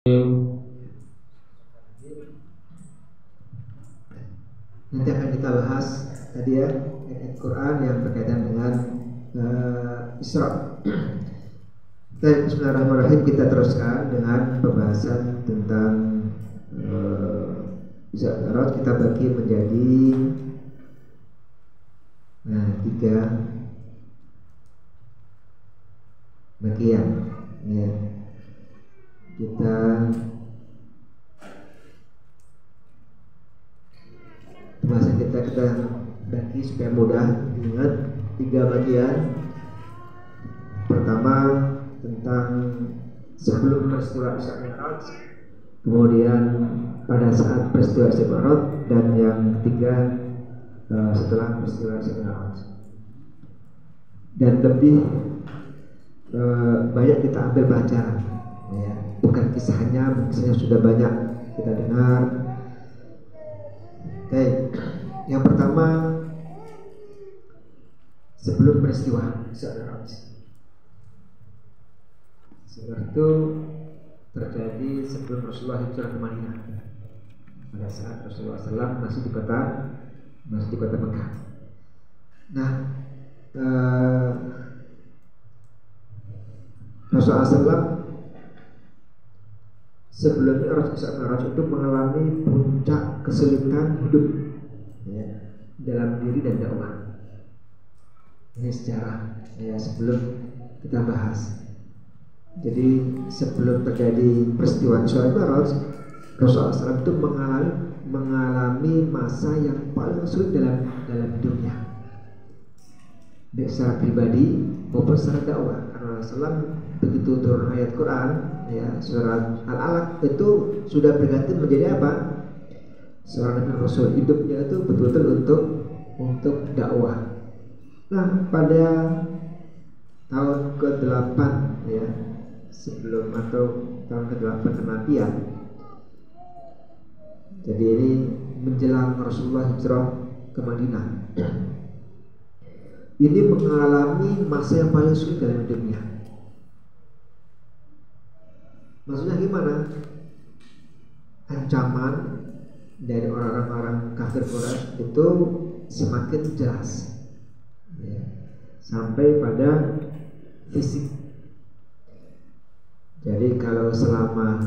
Nanti akan kita bahas tadi ya ayat Quran yang berkaitan dengan Isra. Baik, bismillahirrahmanirrahim. Kita teruskan dengan pembahasan tentang Isra Mi'raj. Kita bagi menjadi 3 bagian ya. Pembahasan kita bagi supaya mudah diingat 3 bagian. Pertama tentang sebelum peristiwa Isra Mi'raj, kemudian pada saat peristiwa Isra Mi'raj, dan yang ketiga setelah peristiwa Isra Mi'raj. Dan lebih banyak kita ambil pelajaran ya. Bukan kisahnya sudah banyak kita dengar. Oke, yang pertama sebelum peristiwa Isra Mi'raj. Itu terjadi sebelum Rasulullah hijrah ke Madinah. Pada saat Rasulullah SAW masih di kota Mekah. Nah, Rasulullah SAW sebelum Isra Mi'raj itu mengalami puncak kesulitan hidup ya, dalam diri dan dakwah. Ini sejarah ya, sebelum kita bahas. Jadi sebelum terjadi peristiwa Isra Mi'raj, Rasulullah SAW itu mengalami masa yang paling sulit dalam hidupnya, baik secara pribadi maupun secara dakwah. Karena Rasulullah begitu turun ayat Quran ya, surat Al-Alaq itu sudah berganti menjadi apa? Seorang Nabi Rasul, hidupnya itu betul-betul untuk dakwah. Nah, pada tahun ke-8 ya, sebelum atau tahun ke-8 kenabian. Jadi ini menjelang Rasulullah hijrah ke Madinah. Ini mengalami masa yang paling sulit dalam hidupnya. Maksudnya gimana? Ancaman dari orang-orang kafir Quraisy itu semakin jelas ya, sampai pada fisik. Jadi kalau selama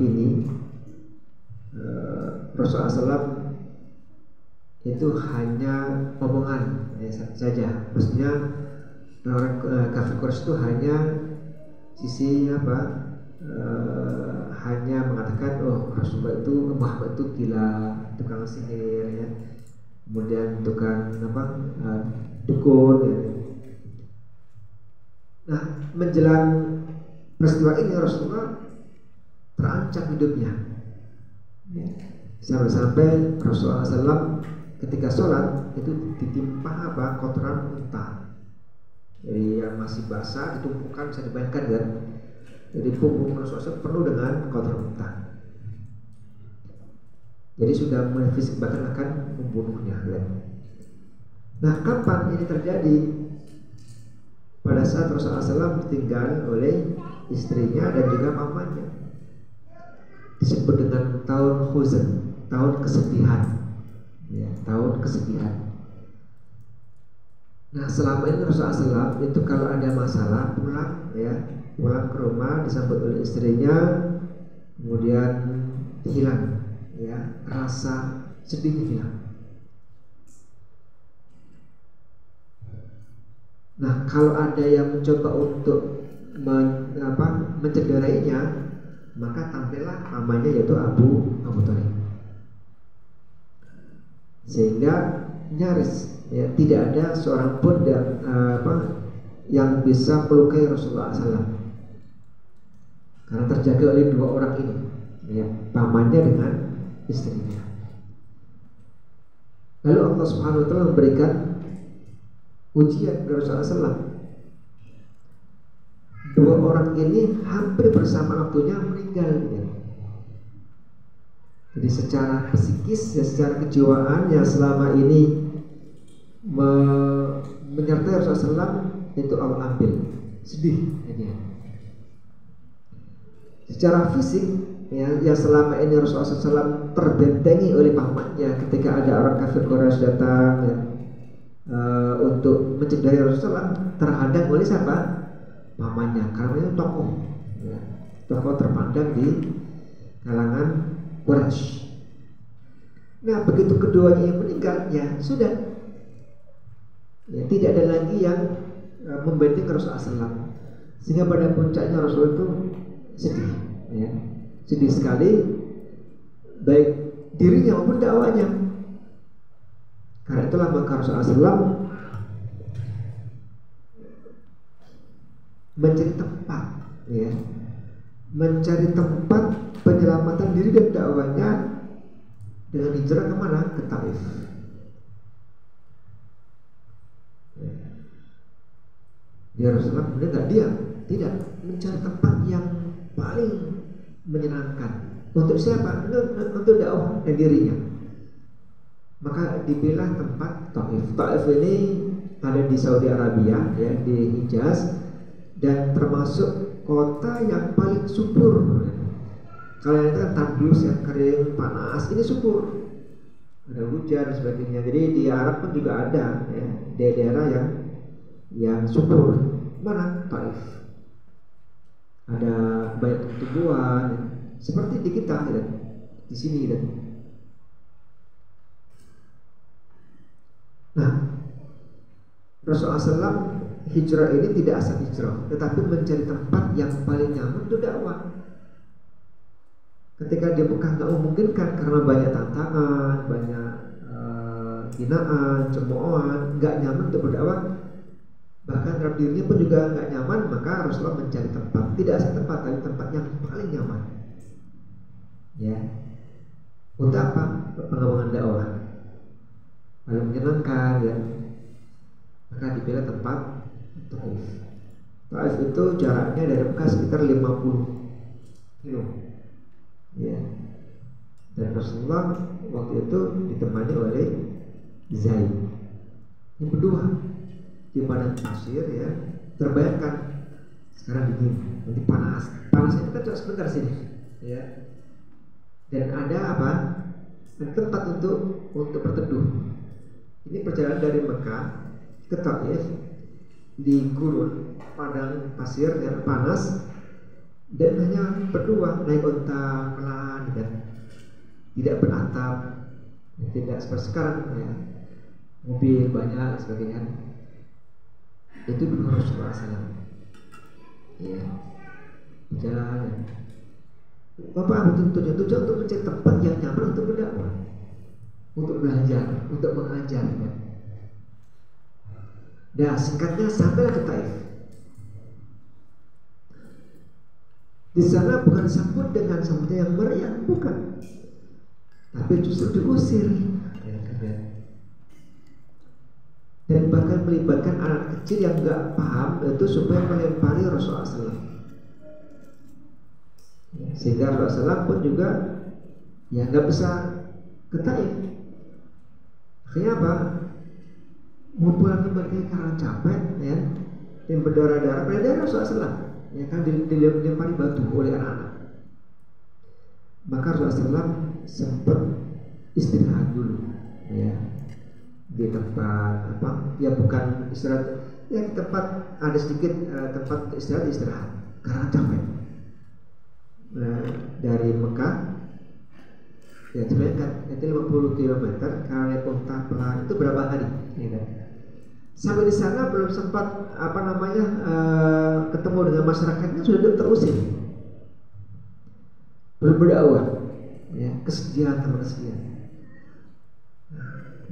ini Rasulullah SAW itu hanya omongan ya, saja. Maksudnya orang kafir Quraisy itu hanya sisi apa? Hanya mengatakan Rasulullah itu Muhammad itu gila, tukang sihir ya, kemudian tukang dukun ya. Nah, menjelang peristiwa ini Rasulullah terancam hidupnya ya. Sampai Rasulullah SAW ketika sholat itu ditimpa kotoran unta. Jadi yang masih basah ditumpukan, bisa dibayangkan kan. Jadi punggung Rasulullah penuh dengan kotoran unta. Jadi sudah mulai fisik, bahkan akan membunuhnya ya. Nah, kapan ini terjadi? Pada saat Rasulullah SAW ditinggal oleh istrinya dan juga pamannya. Disebut dengan tahun Huzn, tahun kesedihan ya, tahun kesedihan. Nah, selama ini Rasulullah SAW itu kalau ada masalah pulang ke rumah disambut oleh istrinya, kemudian hilang ya, rasa sedihnya hilang. Nah, kalau ada yang mencoba untuk mencederainya, maka tampillah namanya yaitu Abu Thalib. Sehingga nyaris ya, tidak ada seorang pun yang bisa melukai Rasulullah SAW, karena terjaga oleh 2 orang ini ya, pamannya dengan istrinya. Lalu Allah Subhanahu wa Ta'ala memberikan ujian kepada Rasulullah SAW. 2 orang ini hampir bersama waktunya meninggal ya. Jadi secara psikis ya, secara kejiwaan yang selama ini menyertai Rasulullah SAW itu Allah ambil. Sedih ya. Secara fisik, ya, yang selama ini Rasulullah SAW terbentengi oleh pamannya ketika ada orang kafir Quraisy datang, ya, untuk mencederai Rasulullah, terhadang oleh siapa? Pamannya, karena itu tokoh, ya, tokoh terpandang di kalangan Quraisy. Nah, begitu keduanya yang meninggal, ya sudah, ya, tidak ada lagi yang membenting Rasulullah SAW. Sehingga pada puncaknya Rasul itu sedih, ya, sedih sekali, baik dirinya maupun dakwanya. Karena itulah maka Rasulullah SAW mencari tempat, ya, mencari tempat penyelamatan diri dan dakwanya dengan hijrah kemana? Ke Taif. Ya, Rasulullah kemudian nggak diam, tidak, mencari tempat yang paling menyenangkan untuk siapa? Untuk dakwah dan dirinya. Maka dipilih tempat Taif. Taif ini ada di Saudi Arabia, ya, di Hijaz, dan termasuk kota yang paling subur. Kalau itu kan tandus, ya, kering, panas. Ini subur, ada hujan dan sebagainya. Jadi di Arab pun juga ada, ya, daerah yang subur. Mana? Taif. Ada banyak tumbuhan, ya, seperti di kita, ya, di sini, ya. Nah, Rasulullah SAW hijrah ini tidak asal hijrah, tetapi mencari tempat yang paling nyaman untuk dakwah. Ketika di Mekah nggak memungkinkan karena banyak tantangan, banyak hinaan, cemoohan, nggak nyaman untuk berdakwah. Bahkan dalam dirinya pun juga nggak nyaman, maka Rasulullah mencari tempat, tidak asal tempat, tapi tempat yang paling nyaman, ya, untuk apa? Pengembangan dakwah paling menyenangkan, ya. Maka dipilih tempat Taif. Taif itu jaraknya dari Mekah sekitar 50 kilo, ya. Dan Rasulullah waktu itu ditemani oleh Zaid. Yang berdua di padang pasir, ya. Terbayangkan sekarang dingin, nanti panas. Panas itu kan cuma sebentar sini, ya. Dan ada apa? Dan tempat untuk berteduh. Ini perjalanan dari Mekah ke Taif di gurun padang pasir yang panas, dan hanya berdua naik unta pelan, dan tidak beratap, tidak seperti sekarang, ya, mobil banyak sebagainya. Itu dulu Rasulullah SAW, ya, berjalan. Bapak tujuan untuk mencari tempat yang nyaman untuk berdakwah, untuk belajar, untuk mengajar, ya. Nah, singkatnya sampailah ke Taif. Di sana bukan disambut dengan sambutan yang meriah, bukan, tapi justru diusir, ya, dan bahkan melibatkan anak kecil yang nggak paham itu supaya melempari Rasulullah SAW. Sehingga Rasulullah SAW pun juga, ya, nggak bisa ke Taif. Akhirnya apa? Mau pulang kembali karena capek, ya, dan berdarah-darah. Pada Rasulullah SAW, ya kan, dilempari batu oleh anak-anak. Maka Rasulullah SAW sempat istirahat dulu, ya, di tempat apa? Ya, bukan istirahat, ya, di tempat ada sedikit tempat istirahat karena capek. Nah, dari Mekah, ya, kan itu 50 km karena unta pelan itu berapa hari, ya, kan? Sampai di sana belum sempat ketemu dengan masyarakatnya, sudah terusir, belum berdakwah, ya, kesedihan sama kesedihan.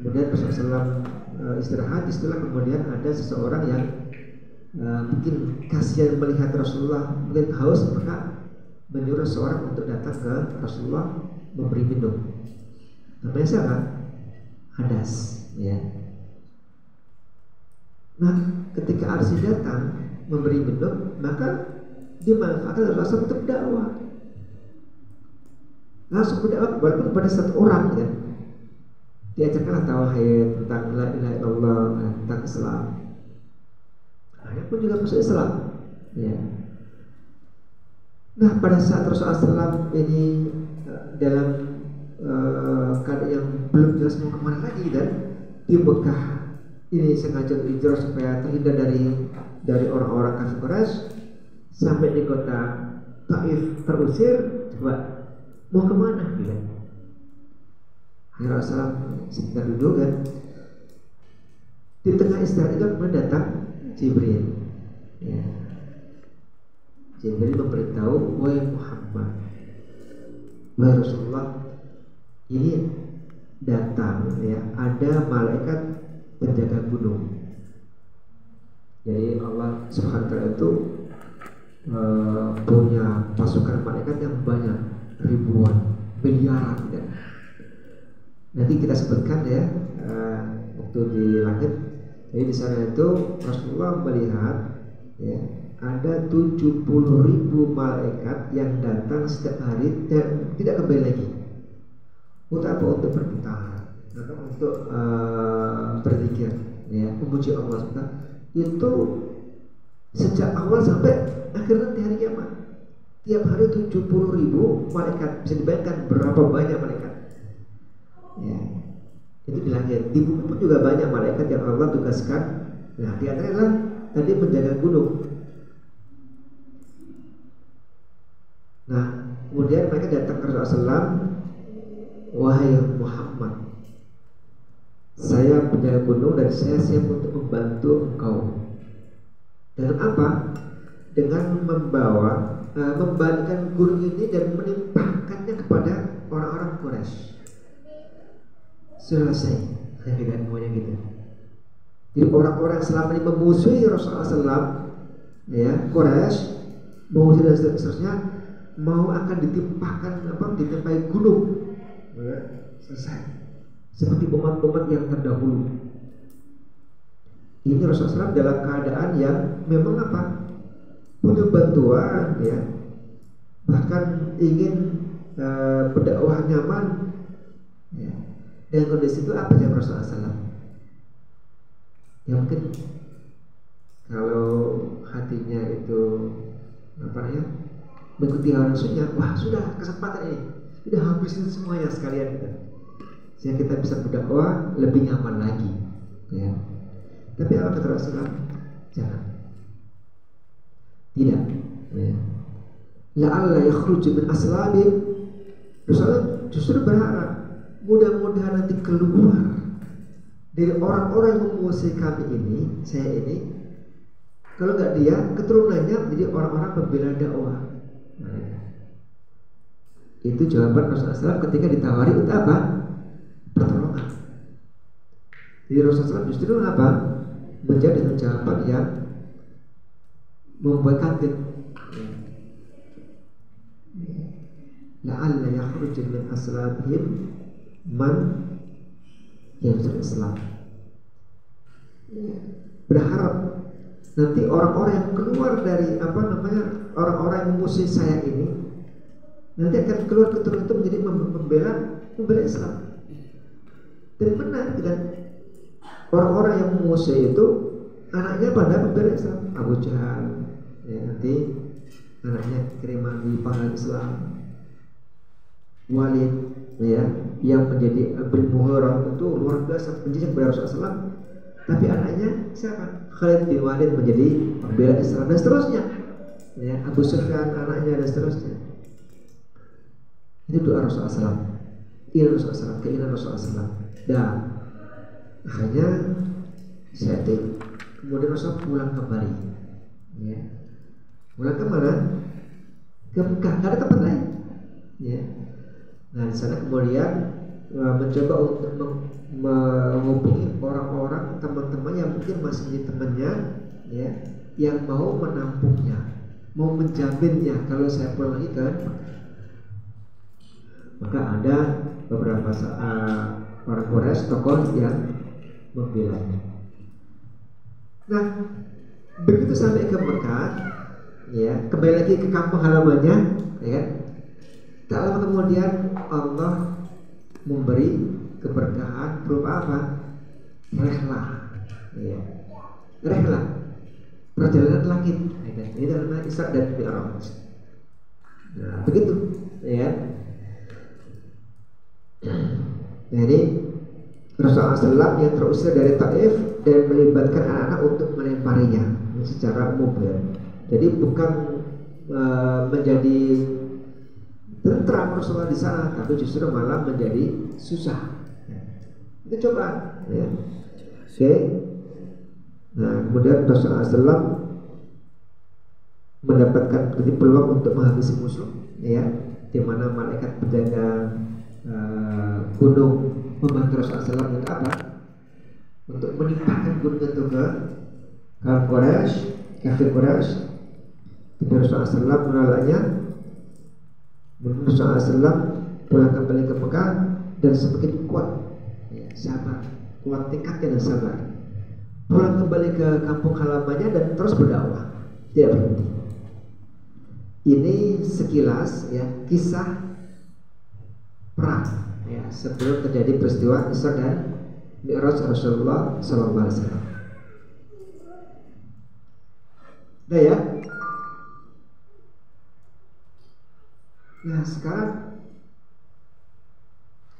Kemudian Rasulullah istirahat, istilah kemudian ada seseorang yang mungkin kasihan melihat Rasulullah mungkin haus, maka menyuruh seorang untuk datang ke Rasulullah memberi minum. Namanya siapa? Hadas, ya. Nah, ketika Arsi datang memberi minum, maka dimanfaatkan Rasulullah untuk dakwah. Langsung berdakwah walaupun kepada satu orang, ya. Diajarkanlah tauhid, tentang la ilaha illallah, tentang Islam. Akhirnya pun juga masuk Islam, ya. Nah, pada saat Rasulullah SAW ini dalam keadaan yang belum jelas mau kemana lagi, dan di Mekah ini sengaja hijrah supaya terhindar dari orang-orang kafir Quraisy, sampai di kota Taif terusir, coba mau kemana gitu. Rasulullah sebentar dulu kan. Di tengah istirahat itu kemudian datang Jibril. Ya. Jibril memberitahu, wahai Muhammad, wahai Rasulullah, ini datang ya, ada malaikat penjaga gunung. Jadi Allah Subhanahu wa Ta'ala itu punya pasukan malaikat yang banyak, ribuan, miliaran ya. Nanti kita sebutkan ya waktu di langit. Jadi di sana itu Rasulullah melihat ya, ada 70.000 malaikat yang datang setiap hari dan tidak kembali lagi. Untuk apa? Untuk berbicara atau untuk berzikir ya, memuji Allah SWT. Itu sejak awal sampai akhir nanti hari kiamat. Tiap hari 70.000 malaikat. Bisa dibayangkan berapa banyak malaikat ya. Itu di langit. Di bumi pun juga banyak malaikat yang Allah tugaskan. Nah, di antaranya adalah tadi penjaga gunung. Nah, kemudian mereka datang ke Rasulullah, wahai Muhammad, saya penjaga gunung dan saya siap untuk membantu engkau. Dengan apa? Dengan membalikkan gunung ini dan menimpakannya kepada orang-orang Quraisy. Selesai, dengan semuanya gitu. Jadi orang-orang selama ini memusuhi Rasulullah SAW, ya, Quraisy, memusuhi dan seterusnya, mau akan ditimpai gunung, ya, selesai. Seperti umat-umat yang terdahulu. Ini Rasulullah SAW dalam keadaan yang memang butuh bantuan, ya, bahkan ingin berdakwah nyaman, ya. Dan kondisi itu apa yang Rasulullah SAW? Ya mungkin kalau hatinya itu mengikuti hawa nafsunya, wah sudah kesempatan ini, sudah habisin semuanya sekalian gitu. Sehingga kita bisa berdakwah lebih nyaman lagi, ya. Tapi apa kata Rasulullah? Jangan, tidak, ya. La'alla yakhruju min aslabihim. Rasulullah justru berharap mudah-mudahan nanti keluar dari orang-orang yang menguasai kami ini, saya ini, kalau nggak dia, keturunannya menjadi orang-orang pembela dakwah. Nah, itu jawaban Rasulullah SAW ketika ditawari untuk apa? Pertolongan. Jadi Rasulullah SAW justru menjawab dengan jawaban yang membuat kaget. La'alla yakhruju min aslabihim man yang Islam. Berharap nanti orang-orang yang keluar dari orang-orang yang memusuhi saya ini nanti akan keluar keturunan itu menjadi membela Islam. Dan benar, dan orang-orang yang memusuhi itu anaknya pada membela Islam. Abu Jahal, ya, nanti anaknya terima di panggilan Islam. Walid, ya, yang menjadi bin Mughirah itu luar biasa benci kepada Rasulullah SAW, tapi anaknya siapa? Khalid bin Walid menjadi pembela Islam dan seterusnya, ya, Abu Sufyan anaknya dan seterusnya. Itu doa Rasulullah SAW, keinginan Rasulullah SAW, keinginan Rasulullah SAW. Dan akhirnya setting, kemudian Rasulullah pulang kembali, ya. Pulang ke mana? Ke Mekah, nggak ada tempat lain, ya. Nah, di sana kemudian mencoba untuk menghubungi orang-orang, teman-teman yang mungkin masih menjadi temannya, ya, yang mau menampungnya, mau menjaminnya kalau saya pulang lagi kan. Maka ada beberapa orang Quraisy, tokoh yang membelanya. Nah, begitu sampai ke Mekah, ya, kembali lagi ke kampung halamannya, ya kan. Tak lama kemudian Allah memberi keberkahan berupa apa? Rehlah, ya. Rehlah, perjalanan langit. Ini dalam Isra dan Mi'raj. Nah, begitu, ya. Jadi Rasulullah SAW yang terusir dari Taif dan melibatkan anak-anak untuk melemparinya secara umum, ya. Jadi bukan menjadi tentram Rasulullah di sana, tapi justru malah menjadi susah. Itu coba, ya. Oke. Nah, kemudian Rasulullah SAW mendapatkan peluang untuk menghabisi musuh, ya, di mana malaikat penjaga gunung membantu Rasulullah SAW untuk apa? Untuk menimpakan gunung itu ke kaum Quraisy, kafir Quraisy. Tapi Rasulullah SAW menolaknya. Rasulullah SAW pulang kembali ke Mekah dan semakin kuat, ya, sabar, kuat tekadnya dan sabar. Pulang kembali ke kampung halamannya dan terus berdakwah, tidak berhenti. Ini sekilas, ya, kisah perang, ya, sebelum terjadi peristiwa Isra dan Mi'raj Rasulullah SAW. Nah, ya. Nah, sekarang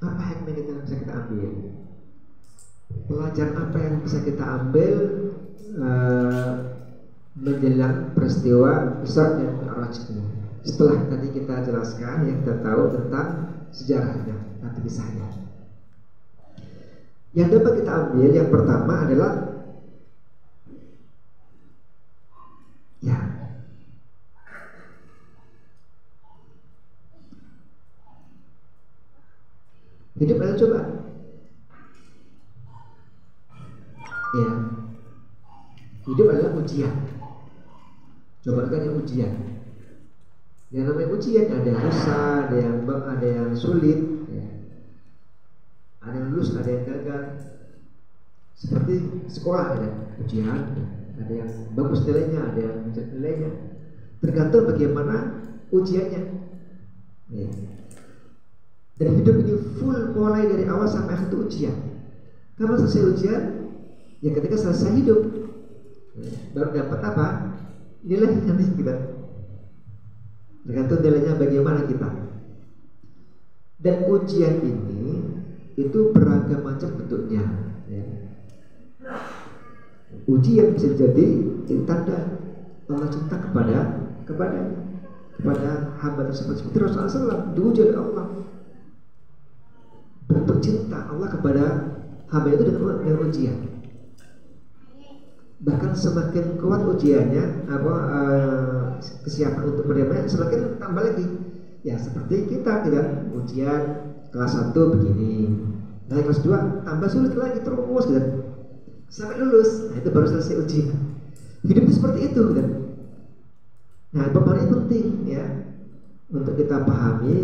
apa hikmah yang bisa kita ambil? Pelajaran apa yang bisa kita ambil menjelang peristiwa Isra dan Mi'raj ini? Setelah tadi kita jelaskan, ya, kita tahu tentang sejarahnya atau kisahnya. Yang dapat kita ambil yang pertama adalah, ya, hidup adalah coba, ya, hidup adalah ujian. Coba kan yang ujian. Yang namanya ujian ada yang susah, ada yang sulit, ya. Ada yang lulus, ada yang gagal. Seperti sekolah ada ujian, ada yang bagus nilainya, ada yang jelek nilainya. Tergantung bagaimana ujiannya. Ya. Dan hidup ini full mulai dari awal sampai akhir itu ujian. Kapan selesai ujian? Ya ketika selesai hidup, ya, baru dapat apa? Nilai nanti kita. Tergantung nilainya bagaimana kita. Dan ujian ini itu beragam macam bentuknya, ya. Ujian bisa jadi tanda Allah cinta kepada hamba tersebut. Seperti Rasulullah SAW diuji oleh Allah. Bentuk cinta Allah kepada hamba itu dengan ujian. Bahkan semakin kuat ujiannya, kesiapan untuk menerimanya semakin tambah lagi. Ya seperti kita ujian kelas 1 begini, naik kelas 2 tambah sulit lagi terus, gitu, sampai lulus. Nah, itu baru selesai ujian. Hidup itu seperti itu, gitu. Nah, pemahaman ini penting, ya, untuk kita pahami.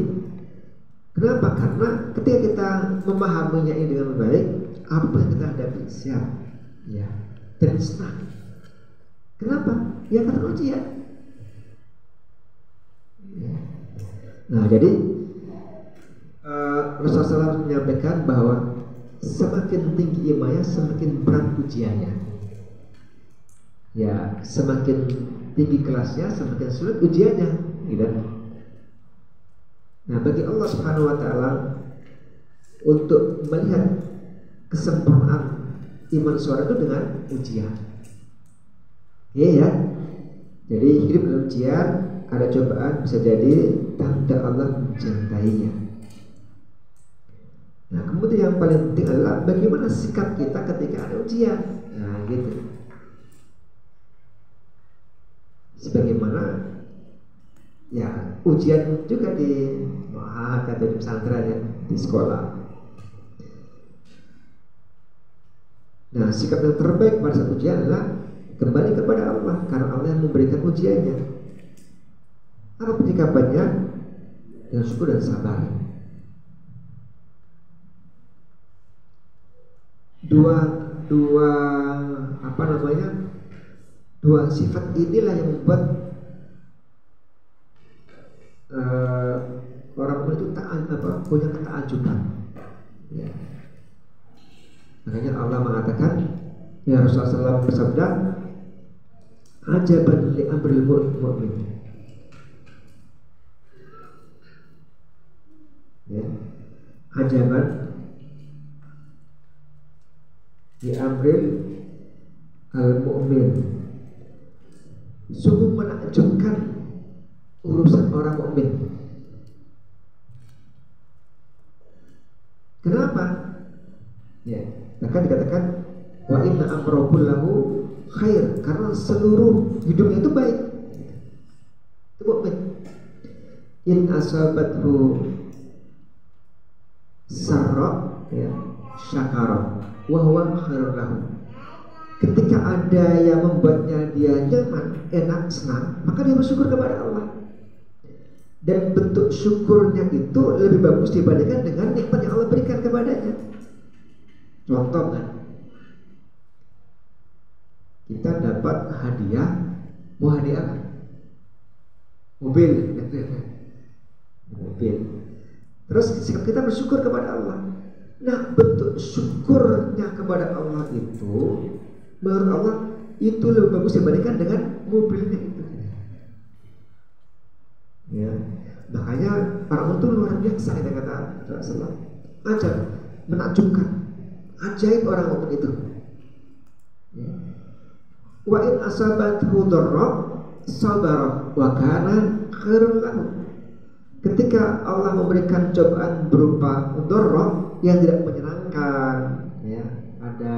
Kenapa? Karena ketika kita memahaminya ini dengan baik, apa yang kita hadapi siap, ya, dan senang. Kenapa? Ya karena ujian. Ya. Nah, jadi Rasulullah SAW menyampaikan bahwa semakin tinggi imannya, semakin berat ujiannya. Ya, semakin tinggi kelasnya, semakin sulit ujiannya, gitu. Nah, bagi Allah Subhanahu wa Ta'ala untuk melihat kesempurnaan iman seorang itu dengan ujian. Iya, ya. Jadi hidup dalam ujian, ada cobaan, bisa jadi tanda Allah mencintainya. Nah, kemudian yang paling penting adalah bagaimana sikap kita ketika ada ujian. Nah, gitu. Sebagaimana, ya, ujian juga di ma'had atau di pesantren, ya, di sekolah. Nah, sikap yang terbaik pada saat ujian adalah kembali kepada Allah, karena Allah yang memberikan ujiannya. Apa penyikapannya? Dengan syukur dan sabar. Dua sifat inilah yang membuat orang itu punya ketakjuban. Ya. Makanya Allah mengatakan, ya, Rasulullah SAW bersabda, ajaban li amril mu'min. ajaban di amril al-mu'min, sungguh menakjubkan urusan orang mukmin. Kenapa? Ya, bahkan dikatakan wa inna amrahu lahu khair, karena seluruh hidupnya itu baik. Itu mukmin. In asabathu sarra, ya, syakara wa huwa khairun lahu. Ketika ada yang membuatnya dia nyaman, enak, senang, maka dia bersyukur kepada Allah. Dan bentuk syukurnya itu lebih bagus dibandingkan dengan nikmat yang Allah berikan kepadanya. Contoh kan, kita dapat hadiah, mau hadiah apa? Mobil. Terus kita bersyukur kepada Allah. Nah, bentuk syukurnya kepada Allah itu, menurut Allah itu lebih bagus dibandingkan dengan mobilnya itu. Ya, makanya orang itu luar biasa, kita kata Rasulullah. Ajab, menakjubkan, ajaib orang mukmin itu. Ya. Wa in asabathu dharra sabara wa kana khairun lahu. Ketika Allah memberikan cobaan berupa dharra yang tidak menyenangkan, ya, ada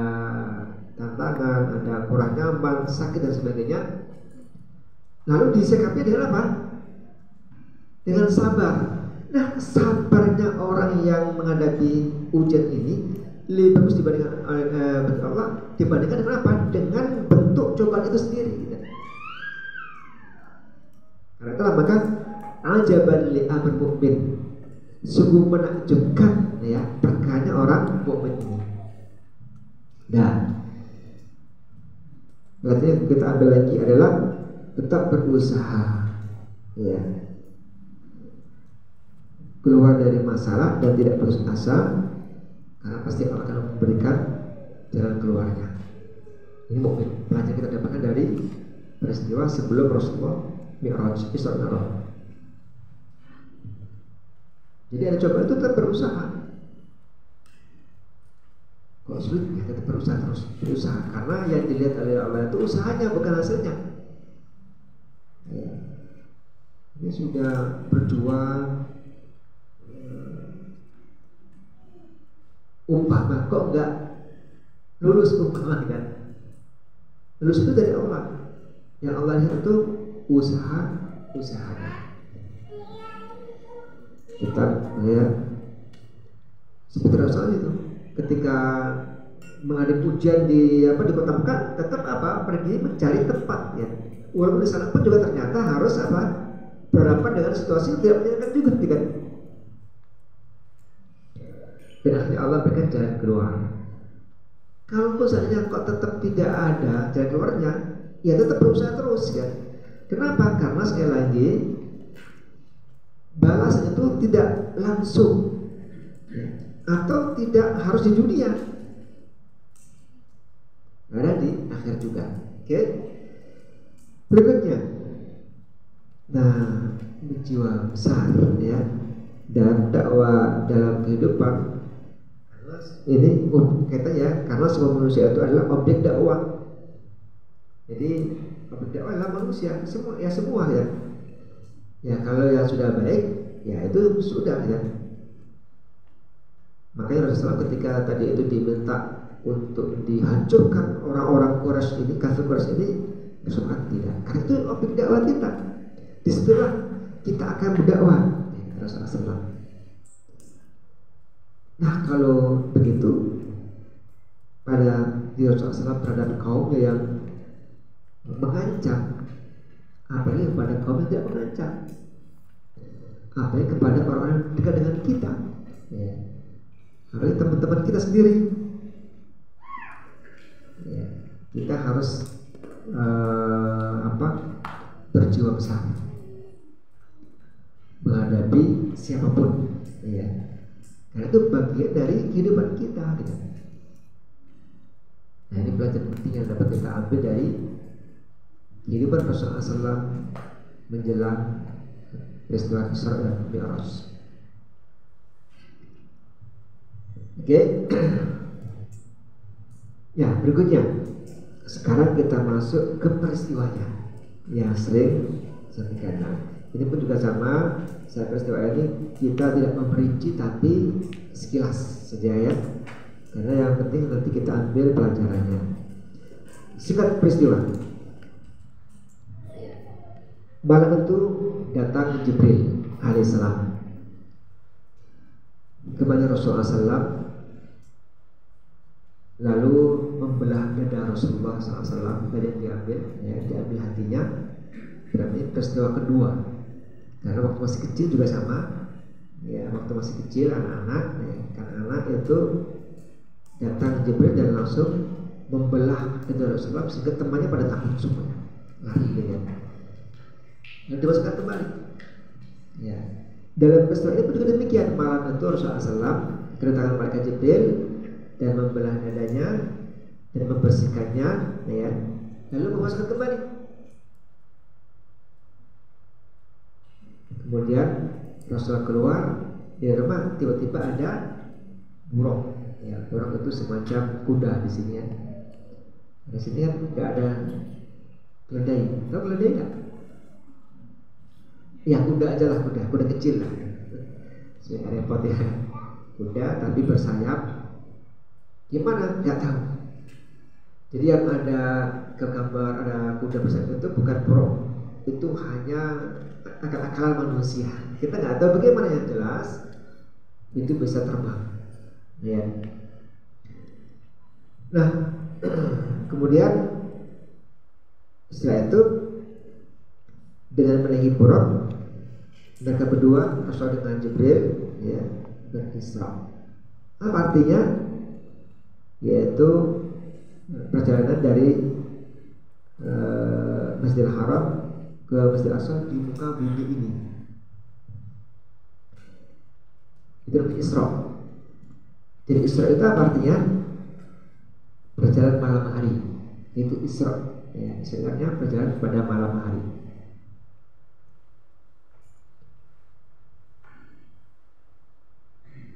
tantangan, ada kurang nyaman, sakit dan sebagainya, lalu disikapi dengan apa? Dengan sabar. Nah, sabarnya orang yang menghadapi ujian ini lebih bagus dibandingkan Allah, dibandingkan dengan apa? Dengan bentuk cobaan itu sendiri. Gitu. Karena itulah maka ajaban li amr mukmin, sungguh menakjubkan, ya, perkaranya orang mukmin ini. Dan berarti yang kita ambil lagi adalah tetap berusaha, ya, keluar dari masalah dan tidak putus asa, karena pasti Allah akan memberikan jalan keluarnya. Ini mukmin, pelajaran kita dapatkan dari peristiwa sebelum Rasulullah Mi'raj, Isra Mi'raj. Jadi ada cobaan itu tetap berusaha. Kalau sulit, ya tetap berusaha terus, berusaha, karena yang dilihat oleh Allah itu usahanya, bukan hasilnya. Ya. Ini sudah berjuang. Umpama kok enggak lulus, umpama kan, lulus itu dari Allah. Yang Allah lihat itu usahanya. Kita, ya, seperti Rasul itu ketika menghadapi ujian di kota Mekah, tetap pergi mencari tempat, ya. Walaupun di sana pun juga ternyata harus berhadapan dengan situasi yang tidak menyenangkan juga, kan? Dan akhirnya Allah berikan jalan keluar. Kalau misalnya kok tetap tidak ada jalan keluarnya, ya tetap berusaha terus, kan? Kenapa? Karena sekali lagi balas itu tidak langsung, ya, atau tidak harus di dunia, ada di akhir juga. Oke? Berikutnya, nah, jiwa besar, ya, dan dakwah dalam kehidupan ini kata, ya, karena semua manusia itu adalah objek dakwah. Jadi objek dakwah adalah manusia, semua ya. Ya, kalau yang sudah baik, ya itu sudah, ya. Makanya Rasulullah ketika tadi itu diminta untuk dihancurkan orang-orang Quraisy ini, kafir Quraisy ini, Rasulullah tidak. Karena itu objek dakwah kita. Disitulah kita akan berdakwah, ya, Rasulullah SAW. Nah, kalau begitu pada diri Rasulullah SAW terhadap kaumnya yang mengancam, apalagi kepada kaum yang tidak mengancam, apalagi kepada orang-orang yang dekat dengan kita, ya, apalagi teman-teman kita sendiri, ya, kita harus berjiwa besar menghadapi siapapun, ya. Karena itu bagian dari kehidupan kita, gitu. Nah, ini pelajaran penting yang dapat kita ambil dari kehidupan Rasulullah SAW menjelang peristiwa Isra dan Mi'raj. Oke. Ya, berikutnya sekarang kita masuk ke peristiwanya yang sering saya berikan. Ini pun juga sama. Saya peristiwa ini kita tidak memperinci tapi sekilas saja ya, karena yang penting nanti kita ambil pelajarannya. Singkat peristiwa. Malam itu datang Jibril alaihissalam kepada Rasulullah SAW, lalu membelah dada Rasulullah SAW dan diambil hatinya. Berarti peristiwa kedua. Karena waktu masih kecil juga sama. Ya, waktu masih kecil anak-anak, kan anak itu datang Jibril dan langsung membelah dada Rasulullah sehingga temannya pada takut semuanya, lari ya. Dan dimasukkan kembali. Ya. Dalam peristiwa ini pun juga demikian. Malam itu Rasulullah SAW kedatangan malaikat Jibril dan membelah dadanya dan membersihkannya, ya, lalu memasukkan kembali. Kemudian Rasulullah keluar dari rumah, tiba-tiba ada burung. Ya, burung itu semacam kuda di sini ya. Di sini kan nggak ada keledai. Tahu keledai nggak? Ya, kuda aja lah, kuda kecil lah. Sudah repot ya. Kuda tapi bersayap. Gimana? Nggak tahu. Jadi yang ada gambar ada kuda bersayap itu bukan burung. Itu hanya akal-akalan manusia. Kita nggak tahu bagaimana, yang jelas itu bisa terbang. Ya. Nah, kemudian setelah itu dengan menaiki burung, mereka berdua, Rasul dengan Jibril, ya, berisra. Apa artinya? Yaitu perjalanan dari Masjidil Haram ke Masjidil Aqsa di muka bumi ini. Itu namanya Isra. Jadi Isra itu apa artinya? Perjalanan malam hari. Itu Isra. Ya, istilahnya perjalanan pada malam hari.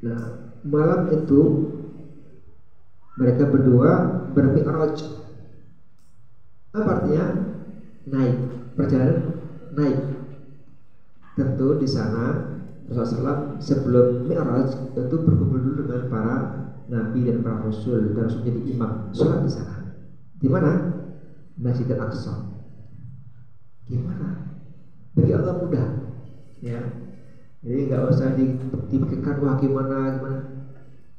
Nah, malam itu mereka berdua bermi'raj. Apa artinya? Naik, perjalanan naik. Tentu di sana Rasulullah SAW sebelum mi'raj itu berkumpul dulu dengan para nabi dan para rasul dan langsung jadi imam sholat di sana. Di mana? Masjidil Aqsa. Gimana? Bagi Allah mudah, ya. Jadi nggak usah dipikirkan wah gimana.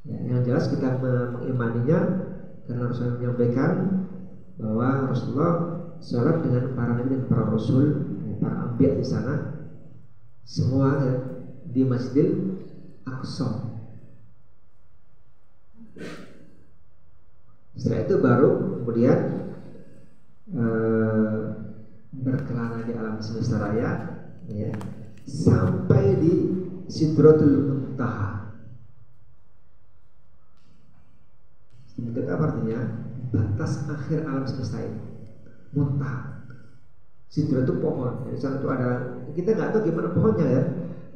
Ya, yang jelas kita mengimaninya karena Rasulullah menyampaikan bahwa Rasulullah sholat dengan para nabi dan para rasul, para anbiya di sana, semua ya, di Masjidil Aqsa. Setelah itu baru kemudian berkelana di alam semesta raya, ya, sampai di Sidratul Muntaha. Itu apa artinya? Batas akhir alam semesta ini, Muntaha. Sidra itu pohon. Jadi sana itu ada, kita nggak tahu gimana pohonnya ya.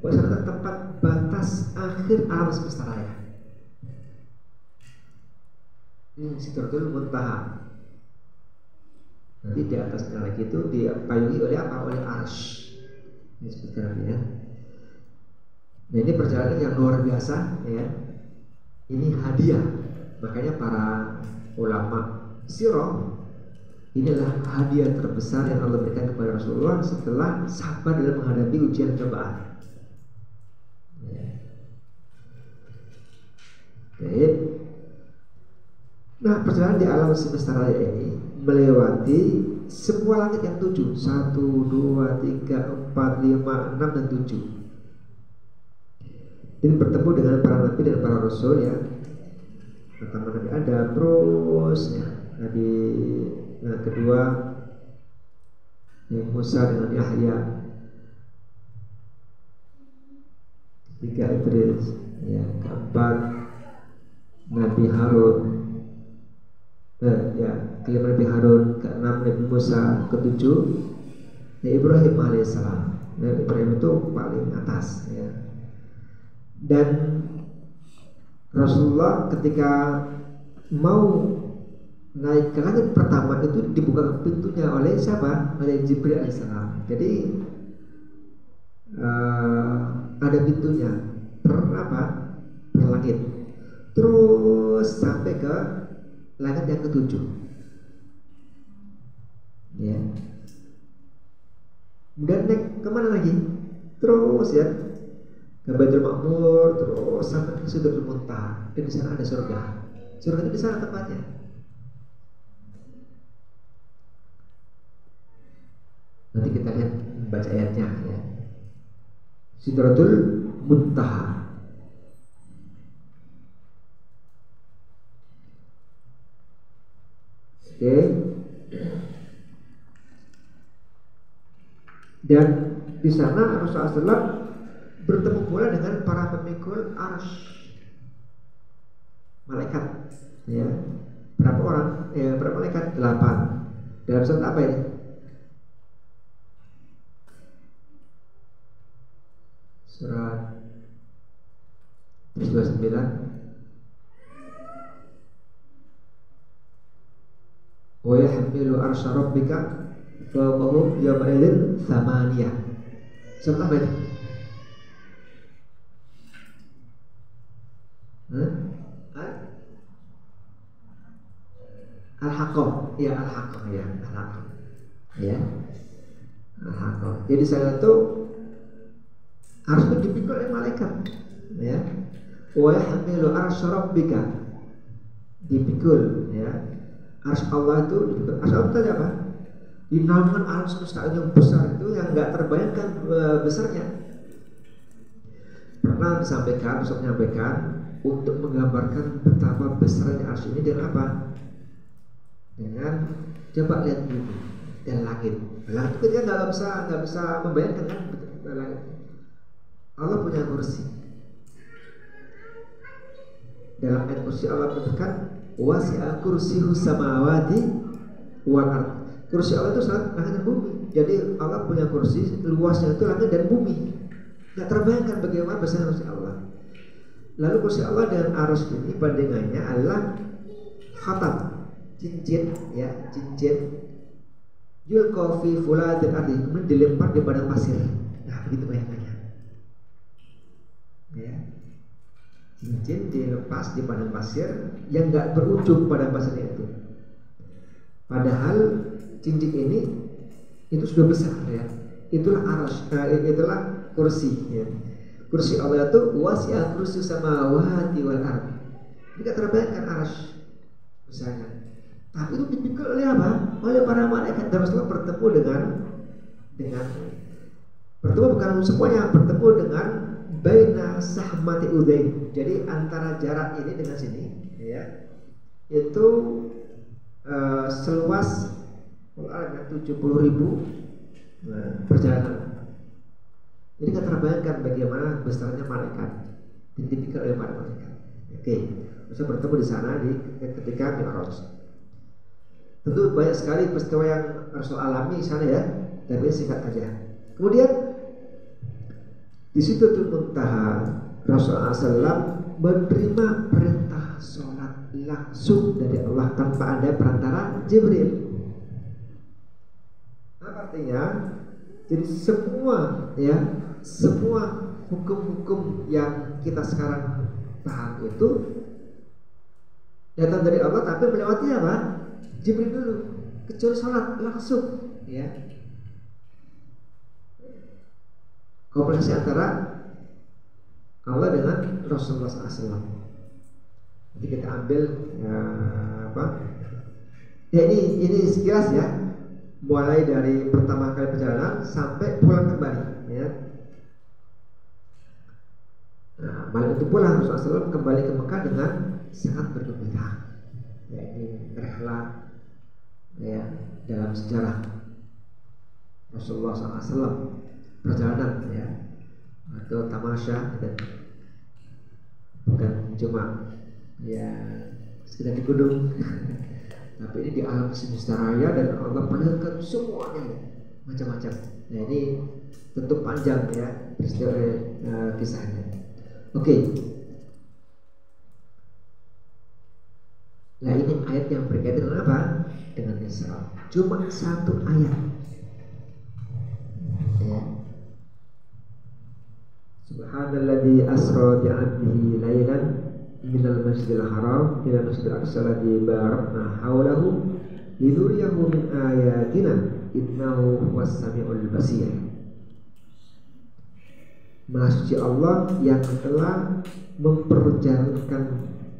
Pokoknya sana tempat batas akhir alam semesta raya. Ini Sidratul Muntaha. Nanti di atasnya lagi itu dipayungi oleh apa? Oleh arsy. Ini sebutkan ya. Nah, ini perjalanan yang luar biasa ya. Ini hadiah. Makanya para ulama sirah, inilah hadiah terbesar yang Allah berikan kepada Rasulullah setelah sabar dalam menghadapi ujian cobaan. Baik. Nah, perjalanan di alam semesta raya ini melewati semua langit yang 7, 1, 2, 3, 4, 5, 6 dan 7. Ini bertemu dengan para nabi dan para rasul ya. Pertama Nabi Adam, terus ya, Nabi yang kedua Nabi Musa dengan Yahya, ketiga Idris, ya, keempat Nabi Harun, ya, kelima Nabi Harun, keenam Nabi Musa, ketujuh Nabi Ibrahim alaihissalam. Nabi Ibrahim itu paling atas ya. Dan Rasulullah ketika mau naik ke langit pertama itu dibuka pintunya oleh siapa? Oleh Jibril alaihissalam. Jadi ada pintunya per apa? Per langit. Terus sampai ke langit yang ketujuh. Ya. Kemudian naik kemana lagi? Terus ya ke Baitul Ma'mur, terus sampai ke Sidratul Muntaha. Dan di sana ada surga. Surga itu di sana tempatnya. Nanti kita lihat baca ayatnya ya. Sidratul Muntaha. Oke. Dan di sana Rasulullah SAW bertemu pula dengan para pemikul arsy, malaikat. Ya, berapa orang? Ya, berapa malaikat? 8. Dalam surat apa ini? Surat 29. Wa yahmilu arsya rabbika fawqahum yawma idzin tsamaniyah. Surat apa ini? Al-Haqqah, ya Al-Haqqah ya, Al-Haqqah. Ya. Al-Haqqah. Jadi saya itu harus dipikul oleh malaikat, ya. Wa yahmilu arsya rabbika, dipikul, ya. Arsy Allah itu, arsy Allah itu apa? Dinaungan alam semesta yang besar itu yang nggak terbayangkan besarnya. Pernah disampaikan, Ustaz menyampaikan untuk menggambarkan betapa besarnya arsy ini dengan apa? Dengan coba lihat bumi dan langit. Langit itu kita nggak bisa membayangkan kan langit. Allah punya kursi. Dalam ayat kursi Allah menyebutkan wasi'a kursiyyuhu samawati wal ardh. Kursi Allah itu sangat langit dan bumi. Jadi Allah punya kursi, luasnya itu langit dan bumi. Nggak terbayangkan bagaimana besar kursi Allah. Lalu kursi Allah dengan arsy ini bandingannya adalah khatam, cincin, ya, cincin. Yulqa fi fuladil ardi, kemudian dilempar di padang pasir. Nah, begitu bayangannya. Ya. Cincin dilepas di padang pasir yang nggak berujung padang pasirnya itu. Padahal cincin ini itu sudah besar ya. Itulah arsy, itulah kursi ya. Kursi Allah itu wasi'a kursi samawati wal ardh. Tidak terbayangkan arsy besarnya. Tapi itu dipikul oleh apa? Oleh para malaikat. Dan Rasulullah bertemu dengan bertemu bukan semuanya, bertemu dengan baina sahmati udain. Jadi antara jarak ini dengan sini ya, itu seluas 70.000 perjalanan. Jadi nggak terbayangkan bagaimana besarnya malaikat, dipikir oleh para malaikat. Oke, bisa bertemu di sana ketika Mi'raj. Tentu banyak sekali peristiwa yang Rasul alami di sana ya, tapi singkat aja. Kemudian di Sidratul Muntaha Rasulullah SAW menerima perintah sholat langsung dari Allah tanpa ada perantara Jibril. Apa artinya? Jadi semua hukum-hukum yang kita sekarang paham itu datang dari Allah, tapi melewati apa? Jibril dulu. Kecuali sholat langsung, ya. Komunikasi antara Allah dengan Rasulullah SAW. Nanti kita ambil ini sekilas ya, mulai dari pertama kali perjalanan sampai pulang kembali ya. Nah, malam itu pula Rasulullah SAW kembali ke Mekah dengan sangat bergembira. Ya, ini rehla ya dalam sejarah Rasulullah SAW perjalanan ya, atau tamasya dan bukan cuma ya sekedar di gunung tapi ini di alam semesta raya dan Allah perlihatkan semuanya macam-macam. Nah ini tentu panjang ya kisahnya. Oke. ayat yang berkaitan dengan apa? Dengan Isra. Cuma satu ayat. Ya. Subhanalladzi asra bi 'abdihi lailan minal masjidil haram ila masjidil aqsa alladzi barakna haulahu linuriyahu min ayatina innahu huwas samiul basir. Maha suci Allah yang telah memperjalankan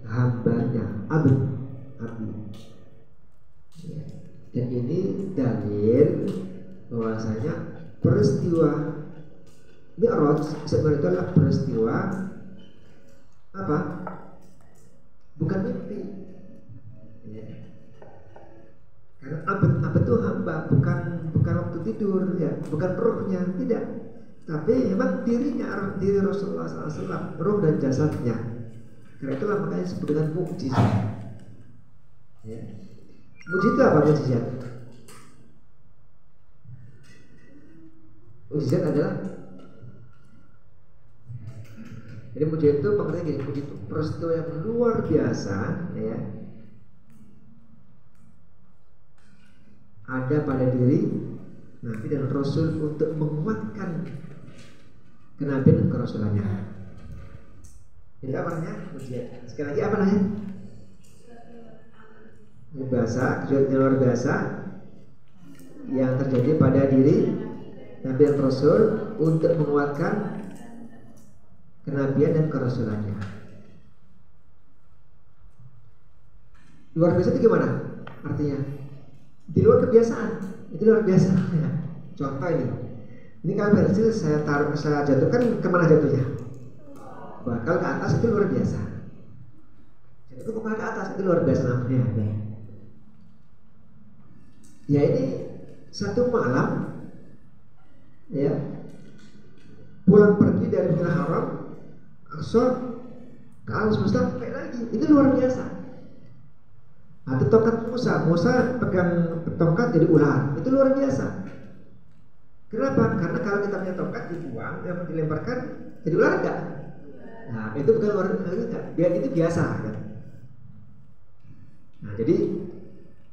hambanya abdi. Ya. Dan ini dalil bahwasanya peristiwa Mi'raj sebenarnya itu adalah peristiwa apa? Bukan mimpi. Ya. Karena abad itu hamba, bukan waktu tidur, ya, bukan rohnya, tidak. Tapi memang dirinya, diri Rasulullah SAW, roh dan jasadnya. Karena itulah makanya disebut dengan mukjizat. Ya. Mukjizat apa mukjizat? Mukjizat adalah, jadi mukjizat itu pengertian gini, mukjizat itu peristiwa yang luar biasa, ya, ada pada diri Nabi dan Rasul untuk menguatkan kenabian dan kerasulannya. Itu apa namanya? Mukjizat. Sekali lagi apa namanya? Bahasa, kejadian luar biasa yang terjadi pada diri Nabi dan Rasul untuk menguatkan kenabian dan kerasulannya. Luar biasa itu gimana? Artinya di luar kebiasaan, itu luar biasa. Ya. Contoh ini kalau pensil saya jatuhkan, kemana jatuhnya? Bakal ke atas, itu luar biasa. Jatuh kemana ke atas, itu luar biasa namanya. Ya ini satu malam, ya, pulang pergi dari Masjidil Haram Aqsa ke alam semesta sampai lagi, itu luar biasa. Atau tongkat Musa pegang tongkat jadi ular, itu luar biasa. Kenapa? Karena kalau kita punya tongkat dibuang, yang dilemparkan jadi ular enggak? Nah itu bukan luar biasa, biar itu biasa kan? Nah jadi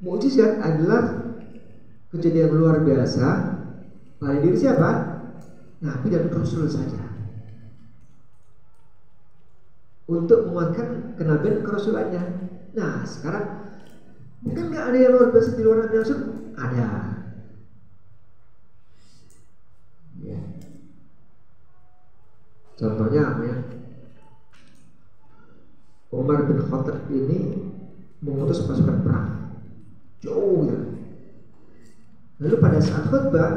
mukjizat adalah kejadian luar biasa pada diri siapa? Nabi dan Rasul saja, untuk menguatkan kenabian kerasulannya. Nah sekarang mungkin nggak ada yang luar biasa di luar Nabi Rasul? Ada. Ya. Contohnya apa ya? Umar bin Khattab ini mengutus pasukan perang jauh ya. Lalu pada saat khutbah,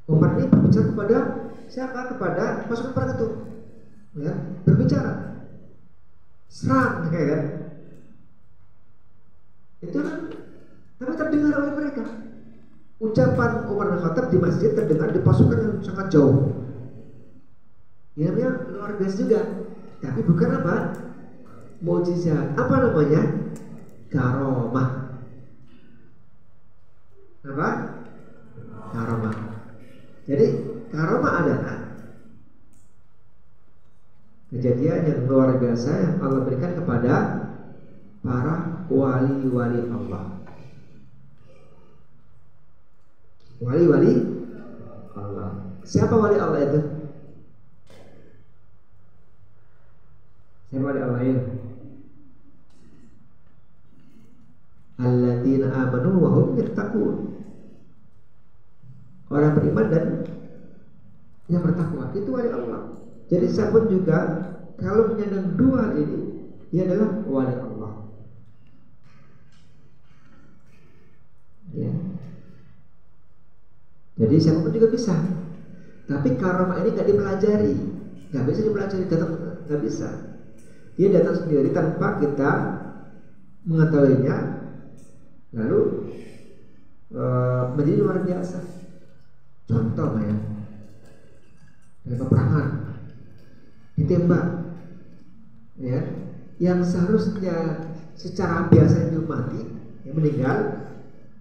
Umar ini berbicara kepada siapa? Kepada pasukan perang itu, ya, berbicara, serang, kayak kan? Itu kan, tapi terdengar oleh mereka. Ucapan Umar bin Khattab di masjid terdengar di pasukan yang sangat jauh. Ya, namanya luar biasa juga. Tapi bukan apa? Mukjizat. Apa namanya? Karomah. Apa? Karomah. Jadi karomah adalah kejadian yang luar biasa yang Allah berikan kepada para wali-wali Allah. Wali-wali Allah. Siapa wali Allah itu? Siapa wali Allah itu? Alladzina amanu wa hum yattaqun. Orang beriman dan yang bertakwa, itu wali Allah. Jadi siapapun juga kalau menyandang dua ini, dia adalah wali Allah. Ya. Jadi siapapun juga bisa. Tapi karomah ini nggak dipelajari, nggak bisa dipelajari, datang nggak bisa. Dia datang sendiri tanpa kita mengetahuinya, lalu menjadi luar biasa. Contoh ya, dalam peperangan ditembak, ya, yang seharusnya secara biasa itu mati, yang meninggal,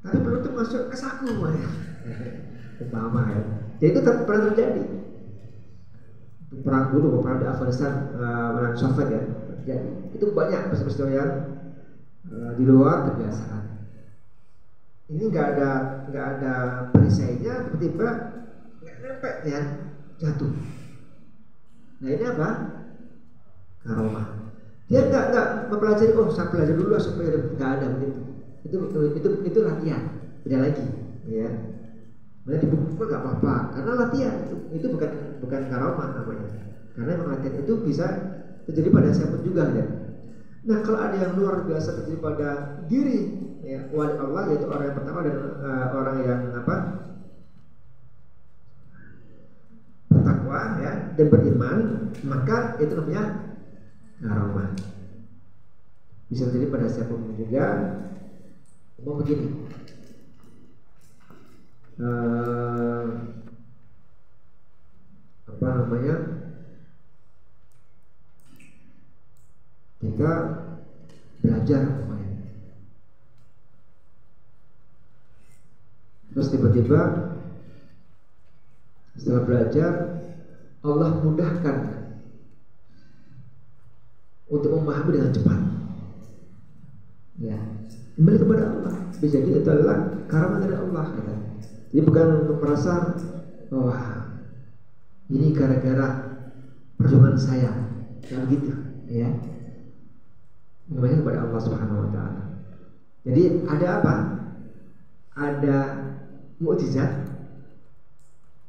tapi peluru masuk ke saku, ya. Umpama ya. Jadi itu pernah terjadi. Perang dulu, perang di Afghanistan, menang Soviet ya, terjadi. Itu banyak peristiwa yang di luar kebiasaan. Ini nggak ada perisainya, tiba-tiba nggak nempel ya, jatuh. Nah ini apa? Karomah. Dia nggak mempelajari, oh saya belajar dulu supaya nggak ada begitu. Itu latihan, beda lagi, ya. Nah di buku nggak apa-apa, karena latihan itu bukan karomah namanya. Karena memang latihan itu bisa terjadi pada siapa juga ya. Nah kalau ada yang luar biasa terjadi pada diri ya, wali Allah, yaitu orang yang pertama dan orang yang bertakwa ya dan beriman, maka itu namanya karomah. Bisa terjadi pada siapapun juga. Mau begini, apa namanya, kita belajar namanya. Terus tiba-tiba setelah belajar Allah mudahkan untuk memahami dengan cepat. Ya, kembali kepada Allah. Bisa jadi itu adalah karomah dari Allah. Ya. Jadi bukan untuk merasa, wah ini gara-gara perjuangan saya, kayak gitu, ya. Kembali kepada Allah Subhanahu Wa Taala. Jadi ada apa? Ada mukjizat.